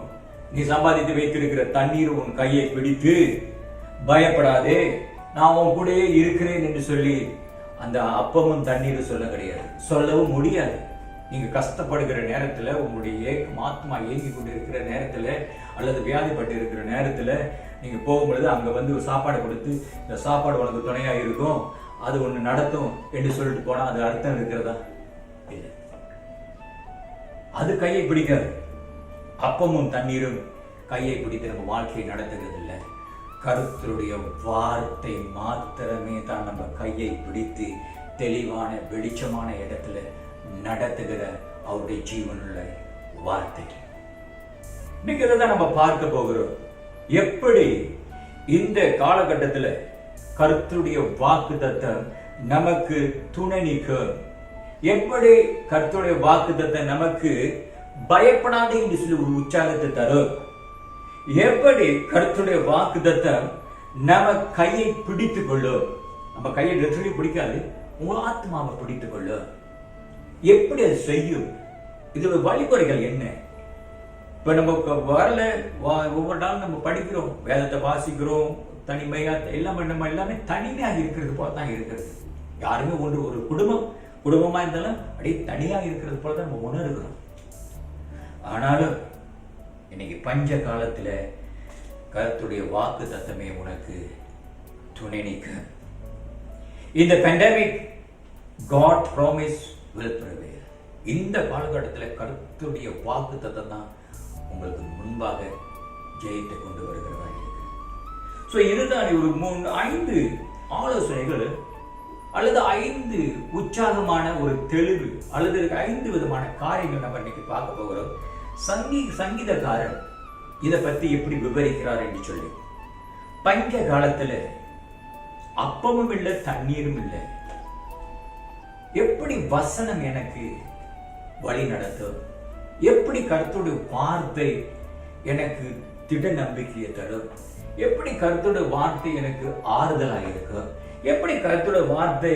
நீ சம்பாதித்து வைத்திருக்கிற தண்ணீரும் உன் கையை பிடித்து பயப்படாதே, நான் உன் கூடயே இருக்கிறேன் என்று சொல்லி அந்த அப்பமும் தண்ணீரும் சொல்ல கிடையாது, சொல்லவும் முடியாது. நீங்க கஷ்டப்படுகிற நேரத்துல, உங்களுடைய ஆத்மா ஏங்கி கொண்டு இருக்கிற நேரத்துல, அல்லது வியாதிப்பட்டு இருக்கிற நேரத்துல நீங்க போகும்பொழுது அங்க வந்து ஒரு சாப்பாடு கொடுத்து, இந்த சாப்பாடு உனக்கு துணையா இருக்கும், அது ஒண்ணு நடத்தும் என்று சொல்லிட்டு போனா அது அர்த்தம் இருக்கிறதா? இல்லை. அது கையை பிடிக்காது. அப்பமும் தண்ணீரும் கையை பிடித்து நம்ம வாழ்க்கையை நடத்துகிறது இல்லை. கர்த்தருடைய வார்த்தை மாத்திரமே தான் நம்ம கையை பிடித்து தெளிவான வெளிச்சமான இடத்துல நடத்துகிற அவருடைய ஜீவனுள்ள வார்த்தை. இன்னைக்கு இதை தான் நம்ம பார்க்க போகிறோம். எப்படி இந்த காலகட்டத்தில் கர்த்தருடைய வாக்குத்தத்தம் நமக்கு துணை நிற்கும், எப்படி கர்த்தருடைய வாக்குத்தத்தம் நமக்கு பயப்படாதே என்று சொல்லி ஒரு உற்சாகத்தை தரும், எப்படி கர்த்தருடைய வாக்குத்தத்தம் நம்ம கையை பிடித்துக் கொள்ளும். நம்ம கையை சொல்லி பிடிக்காது, உங்க ஆத்மாவை பிடித்துக் கொள்ளும். எப்படி அது செய்யும்? இதோட வழிமுறைகள் என்ன? இப்ப நம்ம வரல, ஒவ்வொரு நாளும் நம்ம படிக்கிறோம், வேதத்தை வாசிக்கிறோம், தனிமையா எல்லாம் நம்ம எல்லாமே தனிமையாக இருக்கிறது போல தான் இருக்கிறது. யாருமே ஒரு குடும்பமா இருந்தாலும் அப்படியே தனியா இருக்கிறது போல தான் நம்ம உணர்கிறோம். ஆனாலும் இன்னைக்கு பஞ்ச காலத்துல கர்த்தருடைய வாக்கு தத்தமே உனக்கு துணை நிற்க. இந்த pandemic God promise will prevail. இந்த காலகட்டத்தில் கர்த்தருடைய வாக்கு தத்தம் தான் உங்களுக்கு முன்பாக ஜெயித்து கொண்டு வருகிறதா இருக்கு. ஸோ இதுதான் ஒரு 5 ஆலோசனைகள் அல்லது 5 உற்சாகமான ஒரு தெளிவு அல்லது 5 விதமான காரியங்கள் நம்ம இன்னைக்கு பார்க்க போகிறோம். சங்கீதக்காரன் இதை பத்தி எப்படி விவரிக்கிறார் என்று சொல்லி, பஞ்ச காலத்துல அப்பமும் இல்லை தண்ணீரும் இல்லை, எப்படி வசனம் எனக்கு வழி நடத்தும், எப்படி கர்த்தருடைய வார்த்தை எனக்கு திட நம்பிக்கையை தரும், எப்படி கர்த்தருடைய வார்த்தை எனக்கு ஆறுதலாக இருக்கும், எப்படி கர்த்தருடைய வார்த்தை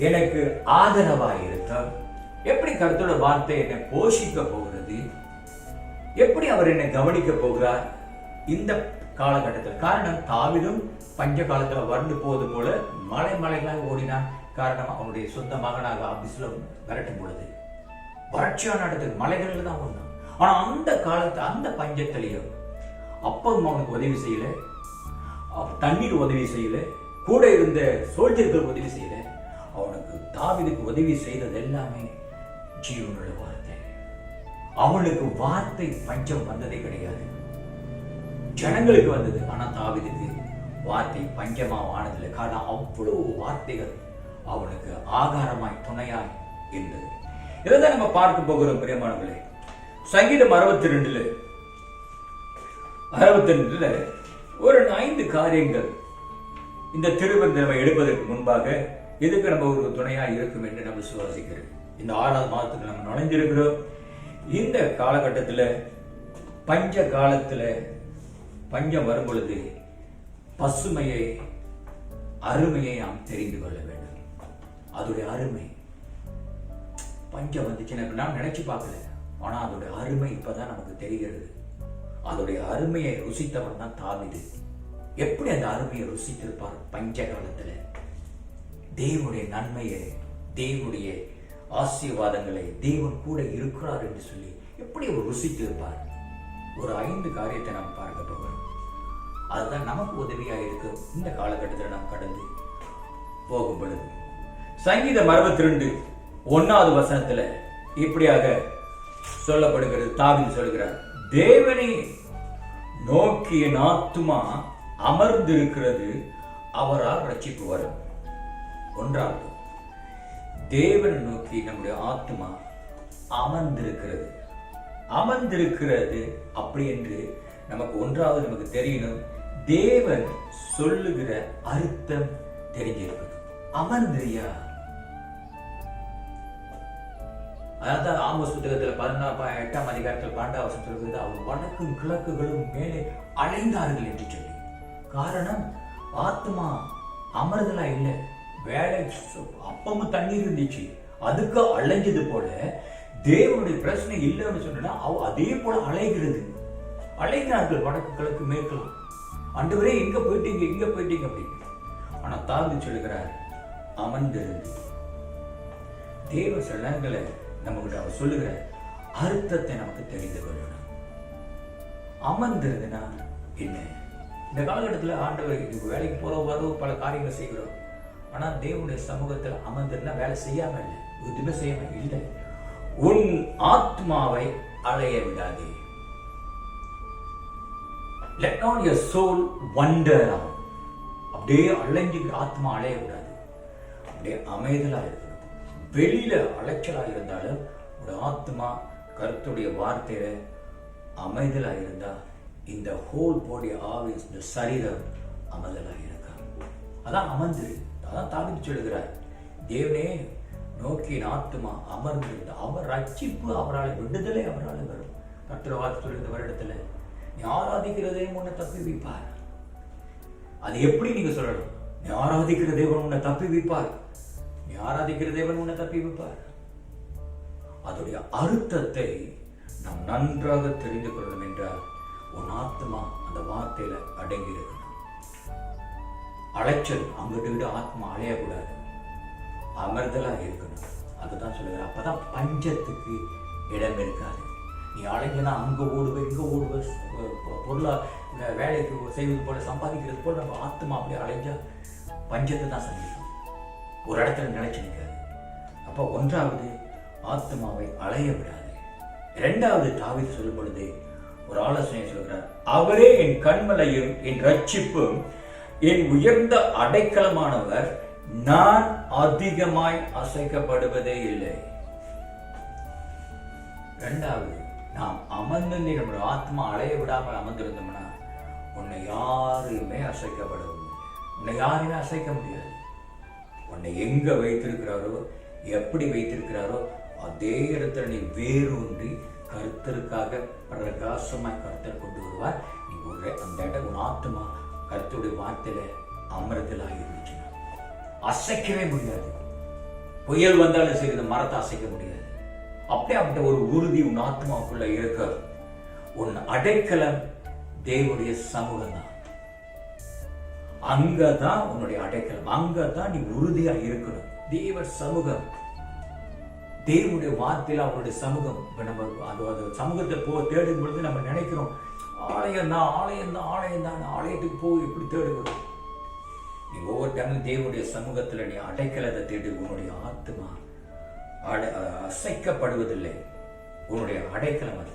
எனக்கு ஆதரவாக இருக்கும், எப்படி கர்த்தருடைய வார்த்தை என்னை போஷிக்க போகிறது, எப்படி அவர் என்னை கவனிக்க போகிறார் இந்த காலகட்டத்தில். காரணம், தாவீதும் பஞ்ச காலத்துல வறண்டு போவது போல மலைகளாக ஓடினான். காரணம், அவனுடைய சொந்த மகனாக அபிசலோம் விரட்டும் பொழுது வறட்சியான இடத்துக்கு மலைகளில் தான் ஓடினான். ஆனா அந்த காலத்து அந்த பஞ்சத்திலையும் அப்பவும் அவனுக்கு உதவி செய்யல, தண்ணீர் உதவி செய்யல, கூட இருந்த சோல்ஜர்கள் உதவி செய்யல. அவனுக்கு தாவீதுக்கு உதவி செய்தது எல்லாமே ஜீவனுள்ள வார்த்தை. அவனுக்கு வார்த்தை பஞ்சம் வந்ததே கிடையாது, ஜனங்களுக்கு வந்தது. ஆனா தாவீதுக்கு வார்த்தை பஞ்சமா ஆனதில்லை. காரணம், அவ்வளவு வார்த்தைகள் அவனுக்கு ஆகாரமாய் துணையாய் இருந்தது. இதைதான் நம்ம பார்க்க போகிறோம் பிரியமானவர்களே. சங்கீதம் 62 ஒரு 5 காரியங்கள் இந்த திருவிருந்தை எடுப்பதற்கு முன்பாக இதுக்கு நம்ம ஒரு துணையா இருக்கும் என்று நம்ம விசுவாசிக்கிறோம். இந்த 6வது மாதத்துக்கு நம்ம நுழைஞ்சிருக்கிறோம். இந்த காலகட்டத்தில் பஞ்ச காலத்துல பஞ்சம் வரும் பொழுது பசுமையை அருமையை நாம் தெரிந்து கொள்ள வேண்டும். அதோடைய அருமை, பஞ்சம் வந்துச்சுன்னு நாம் நினைச்சு பார்க்கல, ஆனா அதோடைய அருமை இப்பதான் நமக்கு தெரிகிறது. அதோடைய அருமையை ருசித்தவன் தான் தாவீது. எப்படி அந்த அருமையை ருசித்திருப்பார்? பஞ்ச காலத்துல தேவனுடைய நன்மையை, தேவனுடைய ஆசீர்வாதங்களை, தேவன் கூட இருக்கிறார் என்று சொல்லி எப்படி அவர் ருசித்திருப்பார்? ஒரு 5 காரியத்தை நாம் பார்க்க போகிறோம். அதுதான் நமக்கு உதவியாக இருக்கும் இந்த காலகட்டத்தில் நாம் கடந்து போகும் பொழுது. சங்கீதம் 62 1வது வசனத்துல இப்படியாக சொல்லப்படுகிறது. தாவீது சொல்கிறார், தேவனை நோக்கி என் ஆத்துமா அமர்ந்திருக்கிறது, அவரால் ரட்சிப்பு வரும். 1வது, தேவனை நோக்கி நம்முடைய ஆத்துமா அமர்ந்திருக்கிறது. அமர்ந்திருக்கிறது அப்படி என்று நமக்கு 1வது நமக்கு தெரியணும். தேவன் சொல்லுகிற அர்த்தம் தெரிஞ்சிருக்கணும். அமர்ந்திரியா, அதான் ஆமோஸ் புத்தகத்துல 8ஆம் அதிகாரத்தில் 12வது வசனம் சொல்கிறது, அவர் வடக்கும் கிழக்குகளும் மேலே அலைந்தார்கள் என்று சொல்லி. காரணம், ஆத்மா அமர்தலா இல்லை, வேலை அப்பமும் தண்ணீர் இருந்துச்சு, அதுக்கு அலைஞ்சது போல தேவனுடைய பிரச்சனை இல்லைன்னு சொன்னா அதே போல அலைகிறது. அலைகிறார்கள் வடக்கு கிழக்கு மேற்கலாம். ஆண்டவரே எங்க போயிட்டீங்க அப்படின்னு. ஆனா தாவீது சொல்லுகிறார், அமர்ந்திருந்து. தேவ சிலங்களை நமக்கு அவர் சொல்லுகிற அர்த்தத்தை நமக்கு தெரிந்து கொள்ளணும். அமர்ந்திருந்துனா என்ன? இந்த காலகட்டத்தில் ஆண்டவர் இதுக்கு வேலைக்கு போறவாரோ பல காரியங்கள் செய்கிறோம். ஆனா தேவனுடைய சமூகத்தில் அமர்ந்திருந்தா வேலை செய்யாம இல்லை, எதுவுமே செய்யாம இல்லை. உன் ஆத்மாவை அலைய விடாதே. Let not your soul wander around. அப்படியே அலைஞ்சு ஆத்மா அலைய கூடாது, அப்படியே அமைதலா இருக்கணும். வெளியில அலைச்சலா இருந்தாலும் ஒரு ஆத்மா கர்த்தருடைய வார்த்தையில அமைதலாக இருந்தா இந்த ஹோல் பாடி ஆவி, இந்த சரீரம் அமைதலாக இருக்கும். அதான் அமர்ந்து, அதான் தாவீது சொல்கிறார், தேவனே நோக்கி என் ஆத்துமா அமர்ந்திருந்த அவர் ரட்சிப்பு அவரால், விடுதலை அவரால் வரும். கர்த்தர் வாக்கு சொல்லுகிற வருடத்துல நீ ஆராதிக்கிறதே உன்னை தப்பி வைப்பார். அது எப்படி நீங்க சொல்லணும்? நீ ஆராதிக்கிற தேவன் உன்னை தப்பி வைப்பார். நீ ஆராதிக்கிற தேவன் உன்னை தப்பி வைப்பார். அதோடைய அர்த்தத்தை நாம் நன்றாக தெரிந்து கொள்ளணும் என்றால் உன் ஆத்மா அந்த வார்த்தையில அடங்கி இருக்கணும். அலைச்சல் அங்கிட்டு ஆத்மா அலையக்கூடாது, அமர்தலா இருக்கணும். அதுதான் சொல்லுகிற. அப்பதான் பஞ்சத்துக்கு இடம் இருக்காது. நீ அலைஞ்சனா அங்க ஓடுவ இங்க ஓடுவ, பொருளா வேலைக்கு செய்வது போல சம்பாதிக்கிறது போல நம்ம ஆத்மா அப்படியே அலைஞ்சா பஞ்சத்தை தான் சந்திக்கும், ஒரு இடத்துல நினைச்சு நிற்காது. அப்போ ஒன்றாவது ஆத்மாவை அலைய விடாது. இரண்டாவது தாவீது சொல்லும் பொழுது ஒரு ஆலோசனை சொல்கிறார், அவரே என் கண்மலையும் என் ரட்சிப்பும் என் உயர்ந்த அடைக்கலமானவர், நான் அதிகமாய் அசைக்கப்படுவதே இல்லை. இரண்டாவது, நாம் அமர்ந்து நம்முடைய ஆத்மா அலைய விடாமல் அமர்ந்திருந்தோம்னா உன்னை யாருமே அசைக்கப்படவில்லை. உன்னை யாருமே அசைக்க முடியாது. உன்னை எங்க வைத்திருக்கிறாரோ, எப்படி வைத்திருக்கிறாரோ அதே இடத்துல நீ வேரூன்றி கர்த்தருக்காக பிரகாசமாய் கர்த்தர் கொண்டு வருவார். நீ ஒரு அந்த இடம் உன் ஆத்மா கர்த்தருடைய வார்த்தையில அமர்தலாக இருந்துச்சுன்னா அசைக்கவே முடியாது. புயல் வந்தாலும் சரி இந்த மரத்தை அசைக்க முடியாது. அப்படியே அப்படி ஒரு உறுதி உன் ஆத்மாவுக்குள்ள இருக்க. உன் அடைக்கலம் தேவனுடைய சமூகம் தான். அங்கதான் உன்னுடைய அடைக்கலம், அங்கதான் நீ உறுதியா இருக்கணும். தேவ சமூகம், தேவனுடைய வார்த்தையில அவருடைய சமூகம். நம்ம அந்த சமூகத்தை தேடும் பொழுது நம்ம நினைக்கிறோம் ஆலயம் தான், ஆலயம் தான், ஆலயம் தான், ஆலயத்துக்கு போய் எப்படி தேடுகிறோம். நீ ஒவ்வொரு டைமும் தேவனுடைய சமூகத்துல நீ அடைக்கலத்தை தேடி உன்னுடைய ஆத்மா அசைக்கப்படுவதில்லை. உன்னுடைய அடைக்கலம் அது.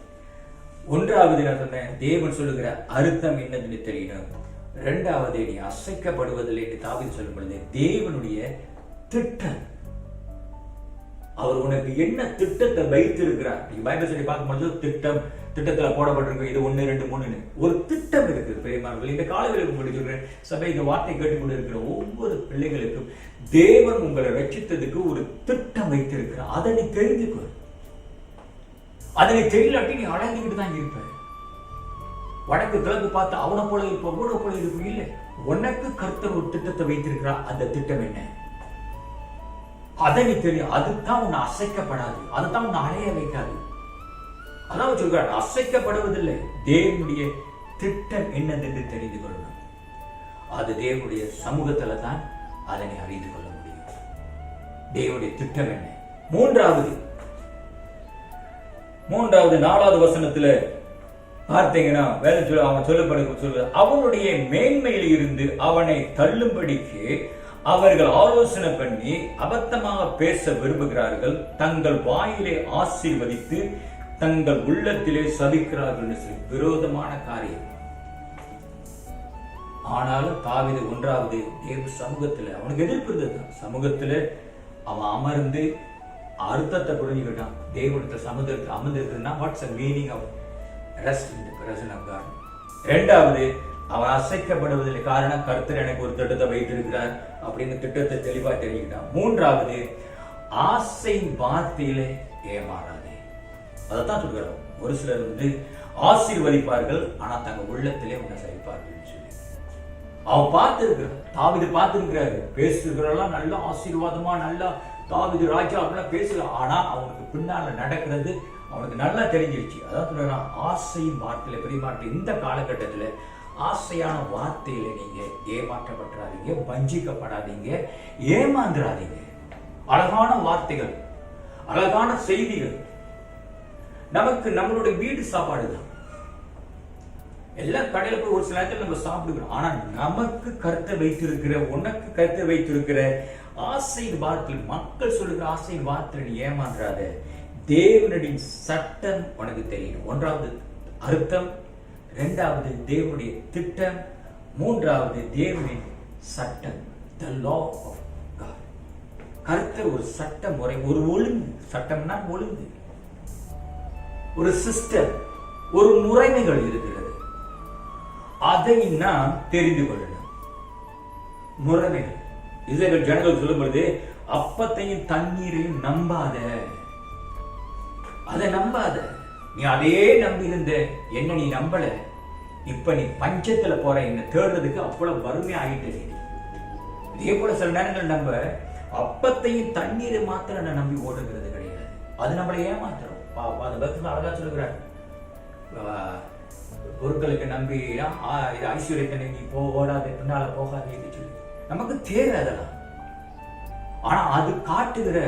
ஒன்றாவது நான் சொன்னேன், தேவன் சொல்லுகிற அர்த்தம் என்னதுன்னு தெரியணும். இரண்டாவது, நீ அசைக்கப்படுவதில்லை என்று தாவீது சொல்லும் பொழுது தேவனுடைய திட்டம், அவர் உனக்கு என்ன திட்டத்தை வைத்திருக்கிறார். நீங்க பைபிள் சொல்லி பார்க்கும்போது திட்டத்துல போடப்பட்டிருக்கு, இது 1 2 3 ஒரு திட்டம் இருக்கு. பெரியமானவர்கள், இந்த காலங்களில் உங்களுக்கு சொல்றேன், சபை இந்த வார்த்தை கேட்டுக்கொண்டு இருக்கிற ஒவ்வொரு பிள்ளைகளுக்கும் தேவன் உங்களை ரட்சித்ததுக்கு ஒரு திட்டம் வைத்திருக்கிறார். அதை நீ தெரிஞ்சுக்கோ. அதனை தெரியலாட்டி நீ அடைந்துகிட்டு தான் இருப்ப. வடக்கு கிழக்கு பார்த்து அவனை போல இருப்ப, கூட போல இருப்ப. இல்லை, உனக்கு கர்த்தர் ஒரு திட்டத்தை வைத்திருக்கிறார். அந்த திட்டம் என்ன? அதை நீ தெரியும். அதுதான் உன்னை அசைக்கப்படாது, அதுதான் உன்னை அலைய வைக்காது. அதான் சொல்றார், அசைக்கப்படுவதில்லை. தேவனுடைய திட்டம் என்னதென்று தெரிந்து கொள்ளணும். அது தேவனுடைய சமூகத்துல தான் அதனை அறிந்து கொள்ள முடியும். தேவனுடைய திட்டம் என்ன? மூன்றாவது 4வது வசனத்துல பார்த்தீங்கன்னா வேலை சொல்ல அவன் சொல்ல அவனுடைய மேன்மையில் இருந்து அவனை தள்ளும்படிக்கு அவர்கள் ஆலோசனை பண்ணி அபத்தமாக பேச விரும்புகிறார்கள். தங்கள் வாயிலே ஆசீர்வதித்து தங்கள் உள்ளத்திலே சபிக்கிறார்கள். விரோதமான காரியம். ஆனாலும் தாவீது ஒன்றாவது தேவ சமூகத்துல அவனுக்கு எதிர்ப்பு இருந்தது. சமூகத்துல அவன் அமர்ந்து அர்த்தத்தை புரிஞ்சுக்கிட்டான். தேவனுடைய சமுதிரத்தில் அமர்ந்திருக்குன்னா what's the meaning of rest in the presence of God. இரண்டாவது, அவன் அசைக்கப்படுவதில் காரணம் கர்த்தர் எனக்கு ஒரு திட்டத்தை வைத்திருக்கிறார் அப்படின்னு திட்டத்தை தெளிவா தெரிஞ்சுக்கிட்டான். மூன்றாவது, ஆசை வார்த்தையிலே ஏமாறாதே. அதைத்தான் சொல்கிறார். ஒரு சிலர் ஆசீர்வதிப்பார்கள், ஆனா தங்க உள்ளத்திலே உன்னை சகிப்பார்கள் சொல்லி அவன் பார்த்திருக்கிறான். தாவீது பார்த்திருக்கிறாரு. பேசுகிறதெல்லாம் நல்ல ஆசீர்வாதமா, நல்லா தாவீது ராஜா அப்படிலாம் பேசலாம். ஆனா அவனுக்கு பின்னால நடக்கிறது அவனுக்கு நல்லா தெரிஞ்சிருச்சு. அதான் சொல்றான், ஆசையின் வார்த்தையில பெரியமாற்ற. இந்த காலகட்டத்துல ஆசையான வார்த்தையில நீங்க ஏமாற்றப்படாதீங்க, வஞ்சிக்கப்படாதீங்க, ஏமாந்துடாதீங்க. அழகான வார்த்தைகள், அழகான செய்திகள். நமக்கு நம்மளுடைய வீடு சாப்பாடு தான். எல்லா கடையில போய் ஒரு சில நேரத்தில் நம்ம சாப்பிடுகிறோம். ஆனா நமக்கு கருத்தை வைத்திருக்கிற, உனக்கு கருத்தை வைத்திருக்கிற ஆசையின் வார்த்தை, மக்கள் சொல்லுகிற ஆசையின் வார்த்தை நீ ஏமாற்றாத. தேவனுடைய சட்டம் உனக்கு தெரியணும். ஒன்றாவது அர்த்தம், இரண்டாவது தேவனுடைய திட்டம், மூன்றாவது தேவனின் சட்டம், the law of God. கர்த்தர் ஒரு சட்ட முறை, ஒரு ஒழுங்கு. சட்டம்னா ஒழுங்கு, ஒரு சிஸ்டம். ஒரு முறைமைகள் இருக்கிறது. அதை நாம் தெரிந்து கொள்ளணும். முறைமைகள். இஸ்ரவேல் ஜனங்கள் சொல்லும் பொழுது அப்பத்தையும் தண்ணீரையும் நம்பாத, அதை நம்பாத. நீ அதே நம்பி இருந்த என்ன நீ நம்பல. இப்ப நீ பஞ்சத்துல போற என்ன தேடுறதுக்கு அவ்வளவு வறுமை ஆகிட்டு. இதே போல சில நேரங்கள் நம்ம அப்பத்தையும் தண்ணீரை மாத்திரம் நான் நம்பி ஓடுகிறது கிடையாது. அது நம்மளை ஏமாத்துறோம். அழகா சொல்லுகிறார், பொருட்களுக்கு நம்பி ஐஸ்வர்யத்தை நீ ஓடாத, பின்னால போகாது என்று சொல்லி நமக்கு தேவை அதெல்லாம். ஆனா அது காட்டுகிற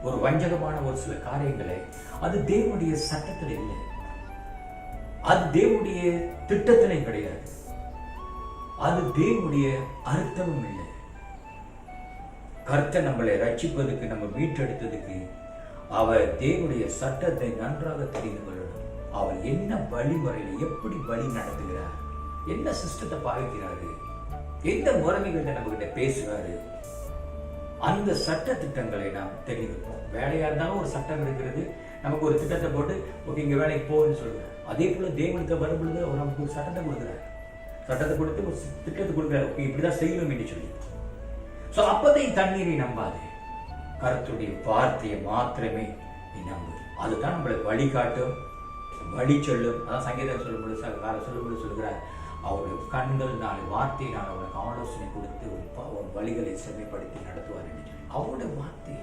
ஒரு வஞ்சகமான ஒரு சில காரியங்களை அது தேவனுடைய சட்டத்தில் இல்லை, அது தேவனுடைய திட்டத்திலையும் கிடையாது, அது தேவனுடைய அர்த்தமும் இல்லை. கர்த்தர் நம்மளை ரட்சிப்பதுக்கு, நம்ம மீட்டெடுத்ததுக்கு அவர் தேவனுடைய சட்டத்தை நன்றாக தெரிந்து கொள்ளணும். அவர் என்ன வழிமுறையில் எப்படி வழி நடத்துகிறார், என்ன சிஸ்டத்தை பாவிக்கிறாரு, எந்த முறைமைகளை நம்ம கிட்ட பேசுவாரு, அந்த சட்ட திட்டங்களை நாம் தெரிவிப்போம். வேலையா இருந்தாலும் ஒரு சட்டம் இருக்கிறது, நமக்கு ஒரு திட்டத்தை போட்டு ஓகே இங்க வேலைக்கு போன்னு சொல்லுவார். அதே போல தேவனுக்கு வரும் பொழுது அவர் நமக்கு ஒரு சட்டத்தை கொடுக்குறாரு, சட்டத்தை கொடுத்து ஒரு திட்டத்தை கொடுக்குறாரு, இப்படிதான் செய்யணும் என்று சொல்லி. சோ அப்பதை தண்ணீரை நம்பாது, கர்த்தருடைய வார்த்தையை மாத்திரமே நீ நம்பு. அதுதான் நம்மளை வழிகாட்டும், வழி சொல்லும். அதான் சங்கீதம் சொல்லும்போது சொல்லுகிறார், அவருடைய கண்கள் நாளை வார்த்தையினால் அவருக்கு ஆலோசனை கொடுத்து அவன் வழிகளை செம்மைப்படுத்தி நடத்துவார் என்று சொல்லி. அவருடைய வார்த்தை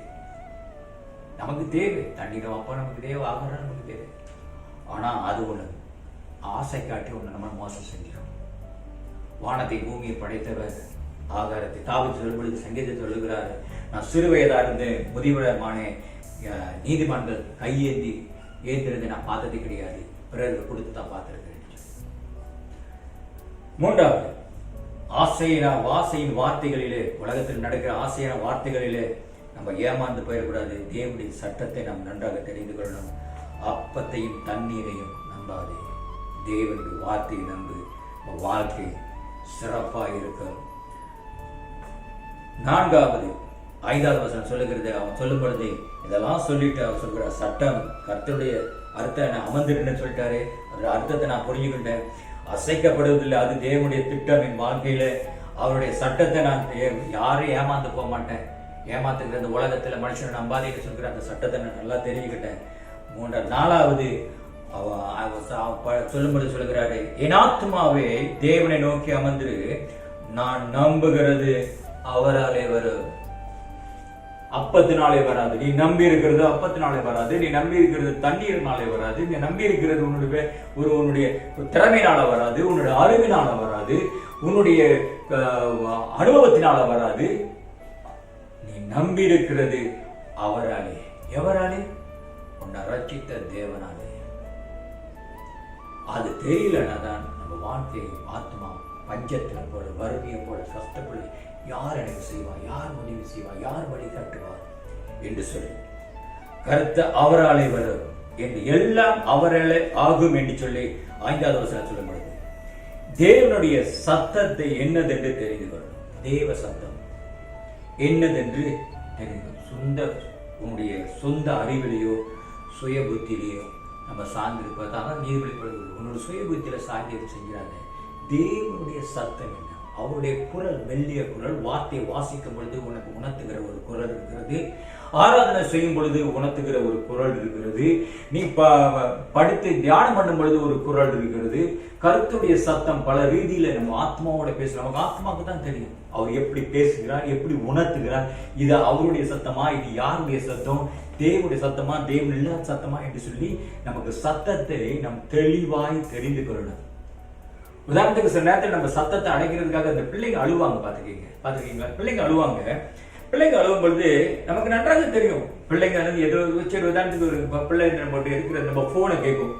நமக்கு தேவை. தண்ணீரை அப்பா நமக்கு தேவை, ஆகாரம் நமக்கு தேவை. ஆனா அது ஒண்ணு ஆசை காட்டி ஒண்ணு நம்ம மோசம் செஞ்சிடும். வானத்தை பூமியை படைத்தவர் ஆகாரத்தை தாவீது சொல்லும்பொழுது சங்கீதத்தில் சொல்லுகிறார், நான் சிறு வயதா இருந்து முதியவரமான நீதிமன்றங்கள் கையேந்தி ஏந்திருந்து நான் பார்த்தது கிடையாது, பிறருக்கு கொடுத்து தான் பார்த்திருக்கிறேன். மூன்றாவது, வாசையின் வார்த்தைகளிலே, உலகத்தில் நடக்கிற ஆசையான வார்த்தைகளிலே நம்ம ஏமாந்து போயிடக்கூடாது. தேவனுடைய சட்டத்தை நாம் நன்றாக தெரிந்து கொள்ளணும். அப்பத்தையும் தண்ணீரையும் நம்பாதே, தேவனுடைய வார்த்தையை நம்பு, வாழ்க்கை சிறப்பாக இருக்கும். நான்காவது, 5வது வசனம் சொல்லுகிறது, அவன் சொல்லும் பொழுது இதெல்லாம் சொல்லிட்டு அவர் சொல்கிற சட்டம் கர்த்தருடைய அர்த்தம் அமர்ந்துருன்னு சொல்லிட்டாரு. அதோட அர்த்தத்தை நான் புரிஞ்சுக்கிட்டேன். அசைக்கப்படுவதில்லை, அது தேவனுடைய திட்டம் என் வாழ்க்கையில. அவருடைய சட்டத்தை நான் யாரையும் ஏமாந்து போக மாட்டேன். ஏமாத்துக்கிற இந்த உலகத்துல மனுஷனை நம்பாதேன்னு சொல்கிற அந்த சட்டத்தை நான் நல்லா தெரிஞ்சுக்கிட்டேன். 4வது சொல்லும்போது சொல்லுகிறாரு, என் ஆத்மாவே தேவனை நோக்கி அமர்ந்து, நான் நம்புகிறது அவராலே வரும், அப்பத்தினாலே வராது. நீ நம்பி இருக்கிறது அப்பத்தினாலே வராது, நீ நம்பி இருக்கிறது தண்ணீர்னாலே வராது, நீ நம்பி இருக்கிறது உன்னுடைய திறமையினால வராது, உன்னுடைய அறிவினால வராது, உன்னுடைய அனுபவத்தினால வராது. நீ நம்பி இருக்கிறது அவராலே. எவராலே? உன்னை ரட்சித்த தேவனாலே. அது தெரியலன்னா தான் நம்ம வாழ்க்கை ஆத்மா பஞ்சத்துல போல, வறுமையை போல கஷ்டப்படு. யார் எனக்கு செய்வா, யார் உதவி செய்வா, யார் வழி காட்டுவார் என்று சொல்லி கருத்து அவராலே வரும் என்று எல்லாம் அவராலே ஆகும் என்று சொல்லி 5வது வசனம் சொல்லப்படுது. தேவனுடைய சத்தத்தை என்னதென்று தெரிந்து கொள்ளும். தேவ சத்தம் என்னதென்று தெரிந்து, உன்னுடைய சொந்த அறிவிலையோ சுய புத்தியிலையோ நம்ம சார்ந்திருப்பதாக நீதிபதிப்படுவது. உன்னோட சுய புத்தியில சார்ந்து எது செஞ்சாங்க. தேவனுடைய சத்தம் என்ன? அவருடைய குரல் மெல்லிய குரல். வார்த்தையை வாசிக்கும் பொழுது உனக்கு உணர்த்துகிற ஒரு குரல் இருக்கிறது. ஆராதனை செய்யும் பொழுது உணர்த்துகிற ஒரு குரல் இருக்கிறது. நீ படித்து தியானம் பண்ணும் பொழுது ஒரு குரல் இருக்கிறது. கருத்துடைய சத்தம் பல ரீதியில நம்ம ஆத்மாவோட பேசுறோம். நமக்கு ஆத்மாவுக்கு தான் தெரியும் அவர் எப்படி பேசுகிறார், எப்படி உணர்த்துகிறார். இது அவருடைய சத்தமா, இது யாருடைய சத்தம், தேவனுடைய சத்தமா, தேவன் இல்லாத சத்தமா என்று சொல்லி நமக்கு சத்தத்தை நம் தெளிவாய் தெரிந்து கொள்ளணும். உதாரணத்துக்கு சில நேரத்தில் நம்ம சத்தத்தை அடைக்கிறதுக்காக அந்த பிள்ளைங்க அழுவாங்க. பாத்துக்கீங்களா? பிள்ளைங்க அழுவாங்க. பிள்ளைங்க அழுவும் பொழுது நமக்கு நன்றாக தெரியும். பிள்ளைங்க ஏதோ வச்சு உதாரணத்துக்கு ஒரு பிள்ளை போட்டு இருக்கிற நம்ம போனை கேட்கும்.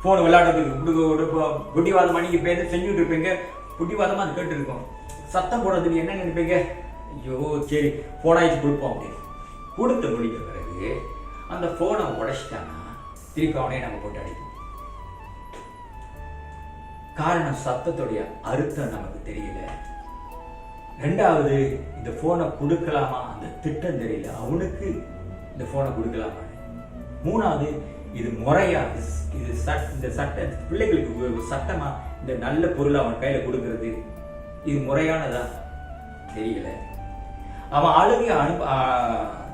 போன் விளையாடுறதுக்கு புட்டிவாதமா நீங்க பேர் செஞ்சுட்டு இருப்பீங்க. புட்டிவாதமா அது கேட்டு இருக்கும். சத்தம் போடுறது நீ என்ன நினைப்பீங்க? ஐயோ சரி போனாச்சு கொடுப்போம் அப்படின்னு கொடுத்து முடிக்கிற பிறகு அந்த போனை உடைச்சிட்டானா திருப்பி அவனே நம்ம போட்டு அடிப்போம். காரணம் சத்தத்துடைய அர்த்தம் நமக்கு தெரியல. 2வது, இந்த போனை கொடுக்கலாமா அந்த திட்டம் தெரியல அவனுக்கு, இந்த போனை கொடுக்கலாமா. 3வது, இது முறையா, இது இந்த சட்ட பிள்ளைகளுக்கு சட்டமா இந்த நல்ல பொருளை அவன் கையில கொடுக்கறது இது முறையானதா தெரியல. அவன் அழுகையை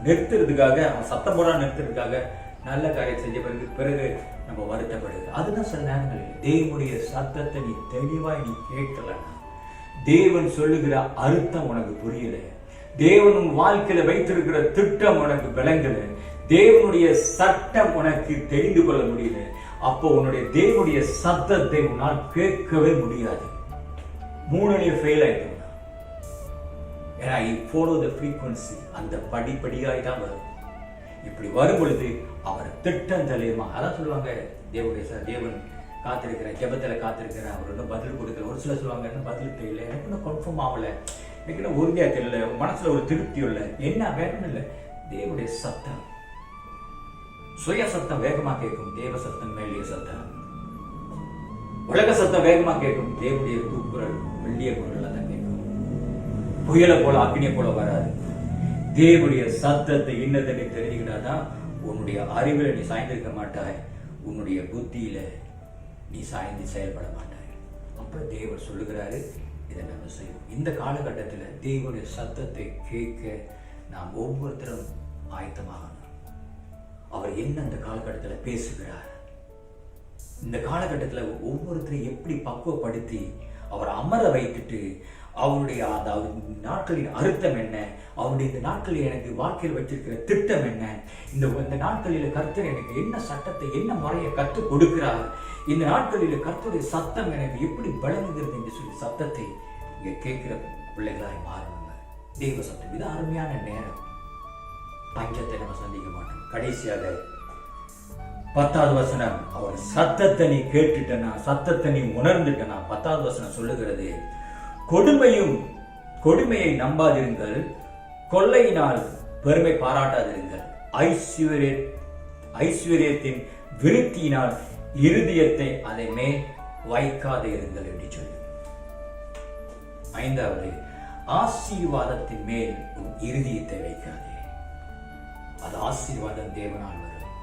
நிறுத்துறதுக்காக, அவன் சத்தம் போட நிறுத்துறதுக்காக நல்ல காரியம் செஞ்ச பிறகு நம்ம வருத்தப்படுது. அதுதான் சில நேரங்களில் தேவனுடைய சத்தத்தை நீ தெளிவாய் நீ கேட்கலன்னா, தேவன் சொல்லுகிற அர்த்தம் உனக்கு புரியல, தேவன் உன் வாழ்க்கையில வைத்திருக்கிற திட்டம் உனக்கு விளங்கல, தேவனுடைய சட்டம் உனக்கு தெரிந்து கொள்ள முடியல, அப்போ உன்னுடைய தேவனுடைய சத்தத்தை உன்னால் கேட்கவே முடியாது. 3 ஃபெயில் ஆயிடும். ஏன்னா follow the frequency, அந்த படிப்படியாய் தான் வரும். இப்படி வரும் பொழுது அவர் திட்டம் தெளிவுமா, அதான் சொல்லுவாங்க தேவன் காத்திருக்கிற ஜெபத்துல காத்திருக்கிற அவர் இன்னும் பதில் கொடுக்கல. ஒரு சில சொல்லுவாங்க இன்னும் பதில் தெரியல, எனக்கு இன்னும் கன்ஃபார்ம் ஆகல, எனக்கு இன்னும் உறுதியா தெரியல, மனசுல ஒரு திருப்தி இல்லை, என்ன வேணும் இல்லை. தேவனுடைய சத்தம், சுய சத்தம் வேகமா கேட்கும், தேவ சத்தம் மெல்லிய சத்தம். உலக சத்தம் வேகமா கேட்கும், தேவனுடைய கூக்குரல் மெல்லிய குரல்ல தான் கேட்கும். புயலை போல அக்னியை போல வராது. தேவனுடைய சத்தத்தை இன்னதனை தெரிஞ்சுக்கிட்டாதான் உன்னுடைய அறிவில் நீ சாய்ந்திருக்க மாட்டாய், உன்னுடைய புத்தியில நீ சாய்ந்து செயல்பட மாட்டாய். அப்ப தேவன் சொல்லுகிறாரு, இதை நம்ம செய்வோம். இந்த காலகட்டத்தில் தேவனுடைய சத்தத்தை கேட்க நாம் ஒவ்வொருத்தரும் ஆயத்தமாகணும். அவர் என்ன இந்த காலகட்டத்தில் பேசுகிறார், இந்த காலகட்டத்தில் ஒவ்வொருத்தரையும் எப்படி பக்குவப்படுத்தி அவர் அமர வைத்துட்டு அவருடைய நாட்களின் அர்த்தம் என்ன, அவருடைய இந்த நாட்களில் எனக்கு வாழ்க்கையில் வச்சிருக்கிற திட்டம் என்ன, இந்த நாட்களில் கர்த்தர் எனக்கு என்ன சட்டத்தை என்ன முறையை கற்றுக் கொடுக்கிறார், இந்த நாட்களில் கர்த்தருடைய சத்தம் எனக்கு எப்படி விளங்குகிறது என்று சொல்லி சத்தத்தை இங்கே கேட்கிற பிள்ளைகளாய் மாறணுங்க. தெய்வ சத்தம் இது அருமையான நேரம். பஞ்சத்தை நம்ம சந்திக்க மாட்டோம். கடைசியாக 10வது வசனம், அவர் சத்தத்தை நீ கேட்டுட்டனா, சத்தத்தை நீ உணர்ந்துட்டனா, 10வது வசனம் சொல்லுகிறது, கொடுமையை நம்பாதிருங்கள், கொள்ளையினால் பெருமை பாராட்டாதிருங்கள், ஐஸ்வர்யத்தின் விருத்தியினால் இருதயத்தை அதை மேல் வைக்காதே இருங்கள் என்று சொல்லி. 5வது, ஆசீர்வாதத்தின் மேல் உன் இருதயத்தை வைக்காதே. அது ஆசீர்வாதம் தேவனால் வரும்.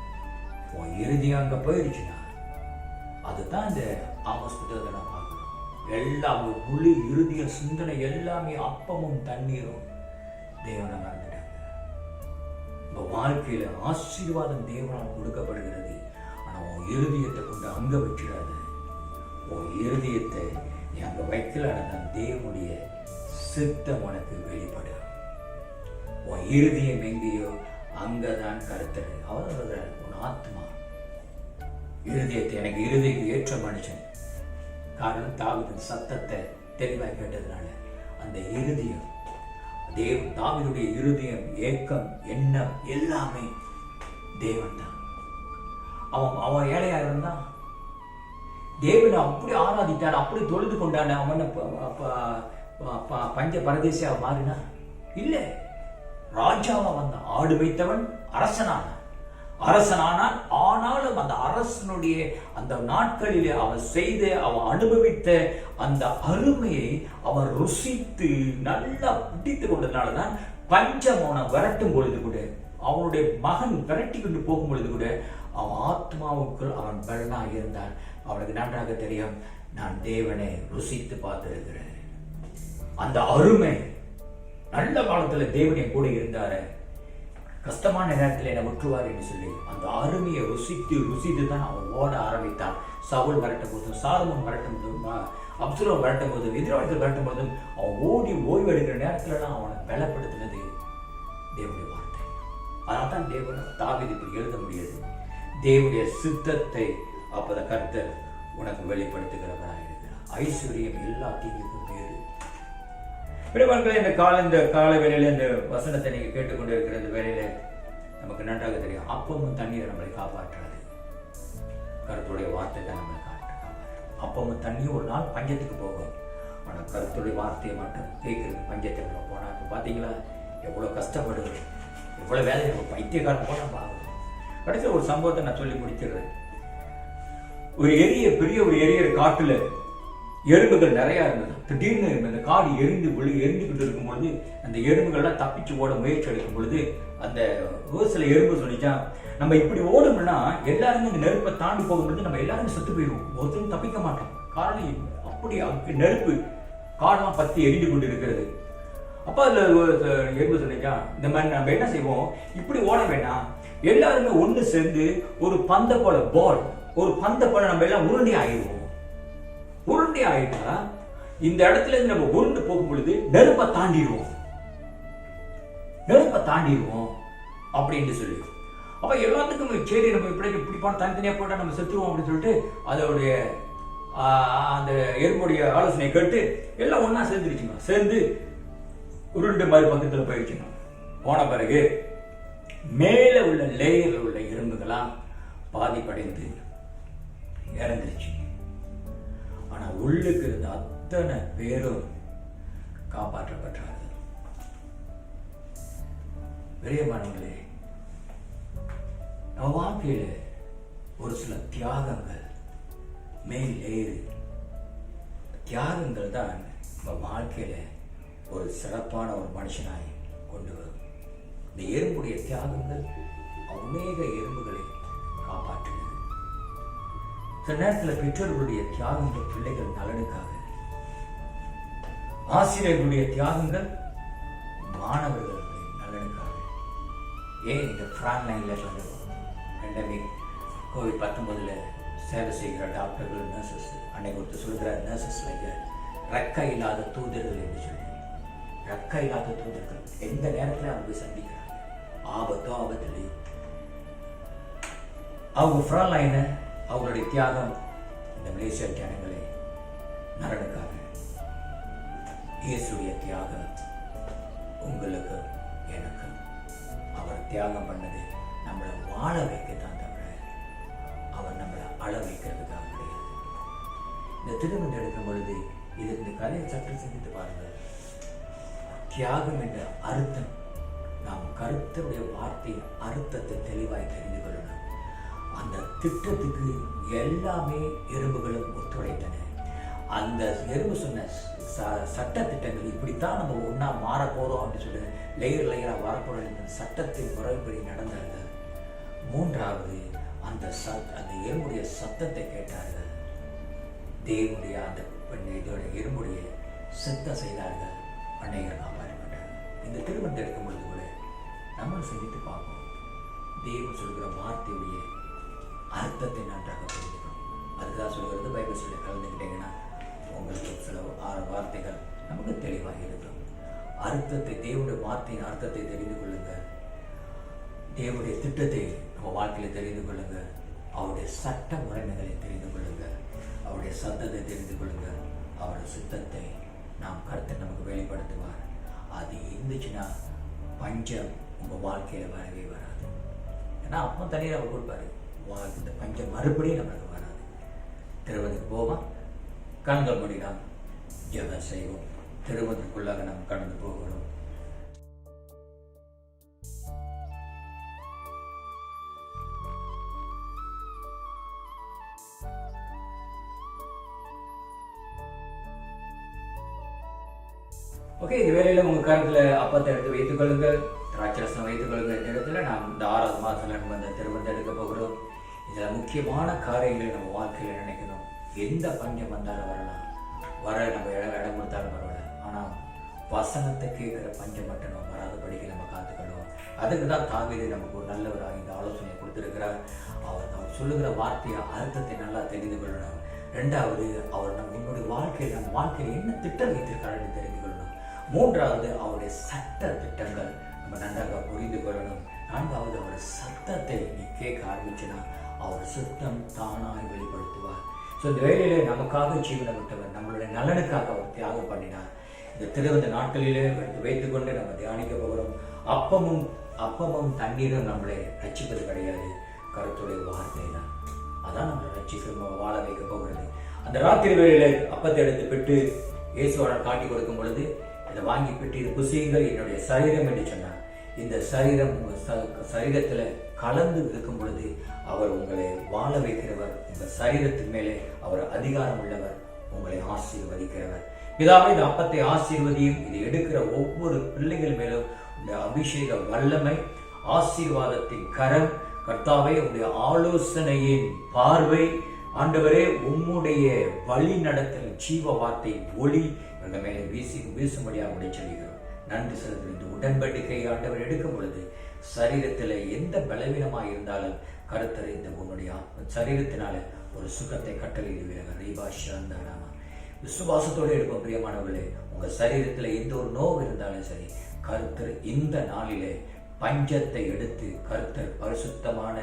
உன் இருதயம் அங்க போயிடுச்சுன்னா, அதுதான் இந்த ஆமோஸ் புத்தகத்தை நான் பார்க்கிறோம். எல்லாம் முழு இருதய சிந்தனை எல்லாமே அப்பமும் தண்ணீரும் தேவனை மறந்துட்டாங்க. இந்த வாழ்க்கையில ஆசீர்வாதம் தேவனால் கொடுக்கப்படுகிறது. ஆனா உன் இருதயத்தை கொண்டு அங்க வச்சிடாத. உன் இருதயத்தை நீ அங்க வைக்கலன்னா தேவனுடைய சித்தம் உனக்கு வெளிப்படும். உன் இருதயம் எங்கேயோ அங்கதான் கருத்தர். அவர் சொல்றார், உன் ஆத்மா இருதயத்தை, எனக்கு இருதயத்துக்கு ஏற்ற மனுஷன். காரணம் தாவீதின் சத்தத்தை தெளிவாக கேட்டதுனால அந்த இருதயம், தாவீதுடைய இருதயம், ஏக்கம், எண்ணம் எல்லாமே தேவன் தான். அவன் ஏழையா இருந்தான், தேவனை அப்படி ஆராதித்தான், அப்படி தொழுது கொண்டான. அவன் பஞ்ச பரதேசியா மாறினா இல்லை, ராஜாவா வந்தான். ஆடு வைத்தவன் அரசனானான். ஆனாலும் அந்த அரசனுடைய அந்த நாட்களிலே அவன் அனுபவித்த அந்த அருமையை அவன் ருசித்து நல்லா பிடித்து கொண்டதுனாலதான் பஞ்சம் அவனை விரட்டும் பொழுது கூட, அவனுடைய மகன் விரட்டி கொண்டு போகும் பொழுது கூட அவன் ஆத்மாவுக்குள் அவன் பலனா இருந்தான். அவனுக்கு நன்றாக தெரியும், நான் தேவனை ருசித்து பார்த்திருக்கிறேன். அந்த அருமை, நல்ல காலத்துல தேவனை கூட இருந்தாரு, கஷ்டமான நேரத்தில் என்னை விட்டுருவார் என்று சொல்லி அந்த அருமையை ருசித்து தான் அவன் ஓட ஆரம்பித்தான். சவுல் விரட்டும் போதும், சாலமோன் விரட்டும் போதும், அப்சலோம் விரட்டும் போதும், எதிராளிகள் விரட்டும் போதும் அவன் ஓய்வு எடுக்கிற நேரத்துலலாம் அவனை பலப்படுத்தினது தேவனுடைய வார்த்தை. அதனால தான் தேவன் தாவீது இப்படி எழுத முடியாது. தேவனுடைய சித்தத்தை அப்பத கர்த்தர் உனக்கு வெளிப்படுத்துகிறவராக இருக்கிறார். ஐஸ்வர்யம் எல்லா தீங்குக்கும் பேரு. பிறவர்களே, இந்த கால வேளையில இந்த வசனத்தை நீங்க கேட்டுக்கொண்டு இருக்கிற இந்த வேளையில நமக்கு நன்றாக தெரியும், அப்பமும் தண்ணீரை நம்மளை காப்பாற்றாது. கர்த்தருடைய வார்த்தை தான் நம்மளை காப்பாற்றும். அப்பமும் தண்ணியும் ஒரு நாள் பஞ்சத்துக்கு போகும். ஆனா கர்த்தருடைய வார்த்தையை மட்டும் கேட்கறது பஞ்சத்தை நம்ம போனா. இப்போ பாத்தீங்களா எவ்வளவு கஷ்டப்படுது, எவ்வளவு வேலை, நம்ம பைத்தியக்காரன் போனா பாருங்க. கடைசியில் ஒரு சம்பவத்தை நான் சொல்லி முடிச்சிடுறேன். பெரிய ஒரு எரியற காட்டுல எறும்புகள் நிறையா இருந்தது. திடீர்னு அந்த காடு எரிந்துக்கிட்டு இருக்கும் பொழுது அந்த எறும்புகள்லாம் தப்பிச்சு ஓட முயற்சி எடுக்கும் பொழுது அந்த ஒரு சில எறும்பு சொல்லிச்சான், நம்ம இப்படி ஓடணும்னா எல்லாருமே இந்த நெருப்பை தாண்டி போகும்பொழுது நம்ம எல்லாருமே செத்து போயிடுவோம், ஒருத்தரும் தப்பிக்க மாட்டோம். காரணம் அப்படி நெருப்பு காடெல்லாம் பற்றி எரிந்து கொண்டு இருக்கிறது. அப்போ அதில் எறும்பு சொல்லிச்சான், இந்த மாதிரி நம்ம என்ன செய்வோம், இப்படி ஓட வேண்டாம், எல்லாருமே ஒன்று சேர்ந்து ஒரு பந்த போல நம்ம எல்லாம் உருண்டை ஆயிடுவோம். உருண்டை ஆயிட்டா இந்த இடத்துல இருந்து நம்ம உருண்டு போகும் பொழுது நெருப்பை தாண்டிடுவோம் அப்படின்னு சொல்லி. அப்ப எல்லாத்துக்கும் சரி நம்ம இப்படி போன தனித்தனியா போட்டா நம்ம செத்துருவோம் அப்படின்னு சொல்லிட்டு அதோடைய அந்த எறும்புடைய ஆலோசனை கேட்டு எல்லாம் ஒன்னா சேர்ந்துருச்சுங்க. சேர்ந்து உருண்டு மாதிரி பக்கத்துல போயிடுச்சுங்க. போன பிறகு மேல உள்ள லேயர்ல உள்ள எறும்புகளாம் பாதிப்படைந்து இறந்துருச்சு. ஆனா உள்ளுக்கு இருந்த அத்தனை பேரும் காப்பாற்றப்பட்டார்கள். பெரியமானங்களே, நம்ம வாழ்க்கையில ஒரு சில தியாகங்கள் தியாகங்கள் தான் நம்ம வாழ்க்கையில ஒரு சிறப்பான ஒரு மனுஷனாய் கொண்டு வரும். இந்த எறும்புடைய தியாகங்கள் அநேக எறும்புகளை காப்பாற்றினது. சில நேரத்தில் பெற்றோர்களுடைய தியாகங்கள் பிள்ளைகள் நலனுக்காக, ஆசிரியர்களுடைய தியாகங்கள் மாணவர்களுடைய நலனுக்காக. ஏன் இந்த ஃப்ரண்ட் லைன்ல பேண்டமிக் COVID-19 சேவை செய்கிற டாக்டர்கள், நர்சஸ், அன்னைக்கு ஒருத்தர் சொல்கிற நர்சஸ் ரெக்க இல்லாத தூதர்கள் என்று சொல்லி, ரெக்க இல்லாத தூதர்கள் எந்த நேரத்தில் அவங்க சந்திக்கிறாங்க, ஆபத்துலையும் அவங்க ஃப்ரண்ட் லைனை, அவங்களுடைய தியாகம் இந்த மலேசிய ஜனங்களே நலனுக்காக. இயேசுடைய தியாகம் உங்களுக்கு எனக்கு, அவர் தியாகம் பண்ணது நம்மளை வாழ வைக்கத்தான் தவிர அவர் நம்மளை அழ வைக்கிறதுக்காக கிடையாது. இந்த திருமணம் எடுக்கும் பொழுது இந்த கதையை சற்று சிந்தித்து பாருங்கள். தியாகம் என்ற அர்த்தம், நாம் கருத்துடைய வார்த்தையை அர்த்தத்தை தெளிவாய் தெரிந்து கொள்ளணும். அந்த திட்டத்துக்கு எல்லாமே எறும்புகளும் ஒத்துழைத்தன. அந்த எறும்பு சொன்ன சட்ட திட்டங்கள் இப்படித்தான் நம்ம ஒன்றா மாறப்போகிறோம் அப்படின்னு சொல்லி லேயராக வரப்போகிற சட்டத்தின் முறைப்படி நடந்தார்கள். மூன்றாவது அந்த எறும்புடைய சத்தத்தை கேட்டார்கள். தேவனுடைய அந்த இதோட எறும்புடைய சித்தம் செய்தார்கள். அன்னையர் காப்பாற்றப்பட்டார்கள். இந்த திருமணத்தை எடுக்கும் பொழுது கூட நம்ம சிந்தித்து பார்ப்போம். தேவன் சொல்கிற வார்த்தையுடைய அர்த்தத்தை நன்றாக புரிஞ்சுக்கணும். அதுக்குதான் சொல்கிறது, பைபிள் சொல்லி கலந்துக்கிட்டீங்கன்னா உங்களுக்கு சில 6 வார்த்தைகள் நமக்கு தெளிவாக இருக்கும். அர்த்தத்தை, தேவனுடைய வார்த்தையின் அர்த்தத்தை தெரிந்து கொள்ளுங்க. தேவனுடைய திட்டத்தை நம்ம வாழ்க்கையில் தெரிந்து கொள்ளுங்க. அவருடைய சட்ட முறைமைகளை தெரிந்து கொள்ளுங்க. அவருடைய சத்தத்தை தெரிந்து கொள்ளுங்க. அவருடைய சித்தத்தை நாம் கருத்தை நமக்கு வெளிப்படுத்துவார். அது இருந்துச்சுன்னா பஞ்சம் உங்கள் வாழ்க்கையில் வரவே வராது. ஏன்னா அப்போ தனியாக அவர் கொடுப்பாரு. இந்த பஞ்சம் மறுபடியும் நம்மளுக்கு வராது. திருவதுக்கு போவோம், கண்கள் மூடினால் ஜெபம் செய்வோம். திருவதுக்குள்ளாக நாம் கடந்து போகிறோம். ஓகே, இந்த வேலையில் உங்கள் கருத்தில் அப்பத்தை எடுத்து வைத்துக் கொள்ளுங்கள், திராட்சரசம் வைத்துக் கொள்ளுங்கள். இந்த இடத்துல நாம் இந்த 6வது மாதத்தில் நம்ம இந்த திருமணத்தை எடுக்க போகிறோம். இதில் முக்கியமான காரியங்களை நம்ம வாழ்க்கையில் நினைக்கணும். எந்த பஞ்சம் வந்தாலும் வரலாம், நம்ம இடம் கொடுத்தாலும் பரவாயில்ல. ஆனால் வசனத்தை கேட்குற பஞ்சம் மட்டும் நம்ம வராதபடிக்கு நம்ம காத்துக்கணும். அதுக்கு தான் தாவீது நமக்கு ஒரு நல்லவராக இந்த ஆலோசனை கொடுத்துருக்கிறார். அவர் சொல்லுகிற வார்த்தையை அர்த்தத்தை நல்லா தெரிந்து கொள்ளணும். 2வது, அவர் நம்மளுடைய நம்ம வாழ்க்கையில் என்ன திட்டம் வைத்திருக்காருன்னு தெரிந்து கொள்ளணும். 3வது, அவருடைய சட்ட திட்டங்கள் நம்ம நன்றாக புரிந்து கொள்ளணும். 4வது, அவருடைய சத்தத்தை நீ கேட்க ஆரம்பிச்சுன்னா அவர் சுத்தம் தானாய் வெளிப்படுத்துவார். ஸோ இந்த வேலையிலே நமக்காக ஜீவனை விட்டவர், நம்மளுடைய நலனுக்காக அவர் தியாகம் பண்ணினார். இந்த திருவந்த நாட்களிலே வைத்துக்கொண்டு நம்ம தியானிக்க போகிறோம். அப்பமும் தண்ணீரும் நம்மளை ரட்சிப்பது கிடையாது, கருத்துடைய வார்த்தை தான். அதான் நம்மளை ரட்சிக்க வாழ வைக்க போகிறது. அந்த ராத்திரி வேளையிலே அப்பத்தை எடுத்து பெற்று இயேசுவோட காட்டி கொடுக்கும் பொழுது இதை வாங்கி பெற்று இது புசியுங்கள் என்னுடைய சரீரம் என்று சொன்னார். இந்த சரீரம் சரீரத்தில் கலந்து இருக்கும் பொழுது அவர் உங்களை வாழ வைக்கிறவர். உங்கள் சரீரத்தின் மேலே அவர் அதிகாரம் உள்ளவர். உங்களை ஆசீர்வதிக்கிறவர். பிதாவே, இந்த அப்பத்தை ஆசீர்வதியும். இதை எடுக்கிற ஒவ்வொரு பிள்ளைகள் மேலும் இந்த அபிஷேக வல்லமை, ஆசீர்வாதத்தின் கரம், கர்த்தாவே உடைய ஆலோசனையின் பார்வை, ஆண்டவரே உம்முடைய வழி நடத்தல் ஜீவ வார்த்தை ஒளி எங்கள் மேலே வீசும்படியாக உடைய சொல்கிறோம். நன்றி செலுத்தும். இந்த உடன்படிக்கை ஆண்டவர் எடுக்கும் பொழுது சரீரத்தில் எந்த பலவீனமாக இருந்தாலும் கர்த்தர் இந்த உன்னுடைய சரீரத்தினால ஒரு சுகத்தை கட்டளையிடுவீர்கள். ரீபாஷாந்தாராமா விசுவாசத்தோடு இருக்கும் பிரியமானவர்களே. உங்க சரீரத்தில் எந்த ஒரு நோவு இருந்தாலும் சரி, கர்த்தர் இந்த நாளிலே பஞ்சத்தை எடுத்து கர்த்தர் பரிசுத்தமான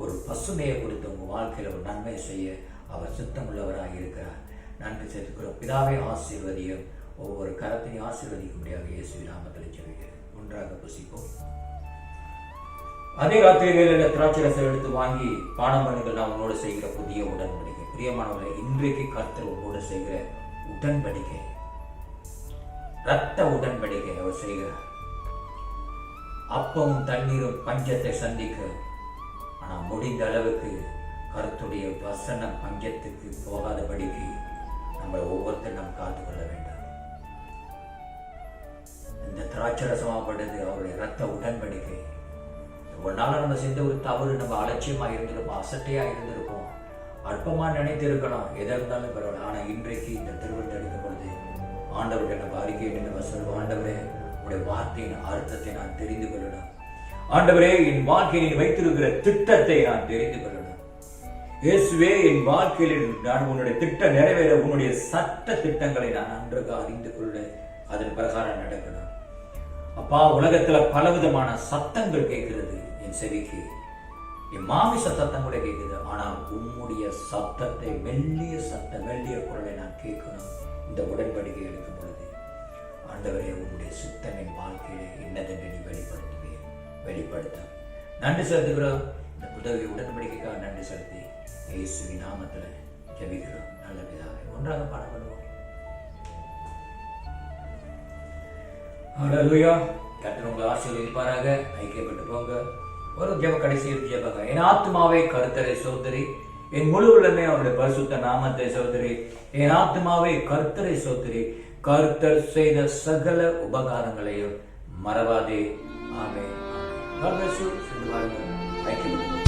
ஒரு பசுமையை கொடுத்து உங்க வாழ்க்கையில ஒரு நன்மை செய்ய அவர் சுத்தம் உள்ளவராக இருக்கிறார். நன்றி சேர்த்துக்கிறோம். பிதாவை ஆசீர்வதியும். ஒவ்வொரு கரத்தையும் ஆசீர்வதிக்க முடியாது. இயேசுவின் நாமத்தில் ஜெபிக்கிறேன். ஒன்றாக புசிப்போம். அதே ராத்திரி வேளையில திராட்சை ரசம் எடுத்து வாங்கி பானம் பண்ணுங்கள். நான் உன்னோடு செய்கிற புதிய உடன்படிக்கை. பிரியமானவர்களே, இன்றைக்கு கர்த்தர் உன்னோடு செய்கிற உடன்படிக்கை இரத்த உடன்படிக்கை அவர் செய்கிறார். அப்பமும் தண்ணீரும் பஞ்சத்தை சந்திக்க, ஆனா முடிந்த அளவுக்கு கர்த்தருடைய வசனம் பஞ்சத்துக்கு போகாதபடிக்கு நம்மளை ஒவ்வொருத்தரும் நாம் காத்துக்கொள்ள வேண்டும். இந்த திராட்சை ரசமாகப்பட்டது அவருடைய இரத்த உடன்படிக்கை. ஒரு நாள் நம்ம செஞ்ச ஒரு தவறு, நம்ம அலட்சியமா இருந்திருப்போம், அசட்டையா இருந்திருப்போம், அற்பமா நினைத்து இருக்கலாம், எதா இருந்தாலும் பரவாயில்ல. ஆனா இன்றைக்கு இந்த திருவிழா எடுக்கும் பொழுது ஆண்டவருடைய நம்ம அறிக்கை என்ன சொல்லுவோம்? ஆண்டவரே, உடைய வார்த்தையின் அர்த்தத்தை நான் தெரிந்து கொள்ளணும். ஆண்டவரே, என் வாழ்க்கையில் வைத்திருக்கிற திட்டத்தை நான் தெரிந்து கொள்ளணும். இயேசுவே, என் வாழ்க்கையில் நான் உன்னுடைய திட்டம் நிறைவேற உன்னுடைய சட்ட திட்டங்களை நான் நன்றாக அறிந்து கொள்ள அதன் பிரகாரம் நடக்கணும். அப்பா, உலகத்துல பலவிதமான சத்தங்கள் கேட்கிறது என் செவிக்கு, என் மாமிச சத்தம் கூட கேட்குது. ஆனால் உம்முடைய சத்தத்தை, மெல்லிய சத்தம், மெல்லிய குரலை நான் கேட்கணும். இந்த உடன்படிக்கை எடுக்கும் பொழுது ஆண்டவரே, உன்னுடைய சுத்தம் என் வாழ்க்கையில என்னதென்று நீ வெளிப்படுத்த நன்றி செலுத்துகிறோம். இந்த புதவி உடன்படிக்கைக்காக நன்றி செலுத்தி இயேசுவின் நாமத்துல ஜெபிக்கிறோம் நல்ல பிதாவே. ஒன்றாக பாட பண்ணுவோம். ஹல்லேலூயா. கர்த்தர் உங்களை ஆசீர்வதிப்பாராக. ஐக்கியப்பட்டு போங்க. ஒரு ஜெப, கடைசியில் ஜெபங்க. என் ஆத்மாவே கர்த்தரை சோதரி, என் முழு உள்ளமே அவருடைய பரிசுத்த நாமத்தை சோதரி. என் ஆத்மாவே கர்த்தரை சோதரி, கர்த்தர் செய்த சகல உபகாரங்களையும் மறவாதே. ஆமென். God bless you. ஐக்கியப்பட்டு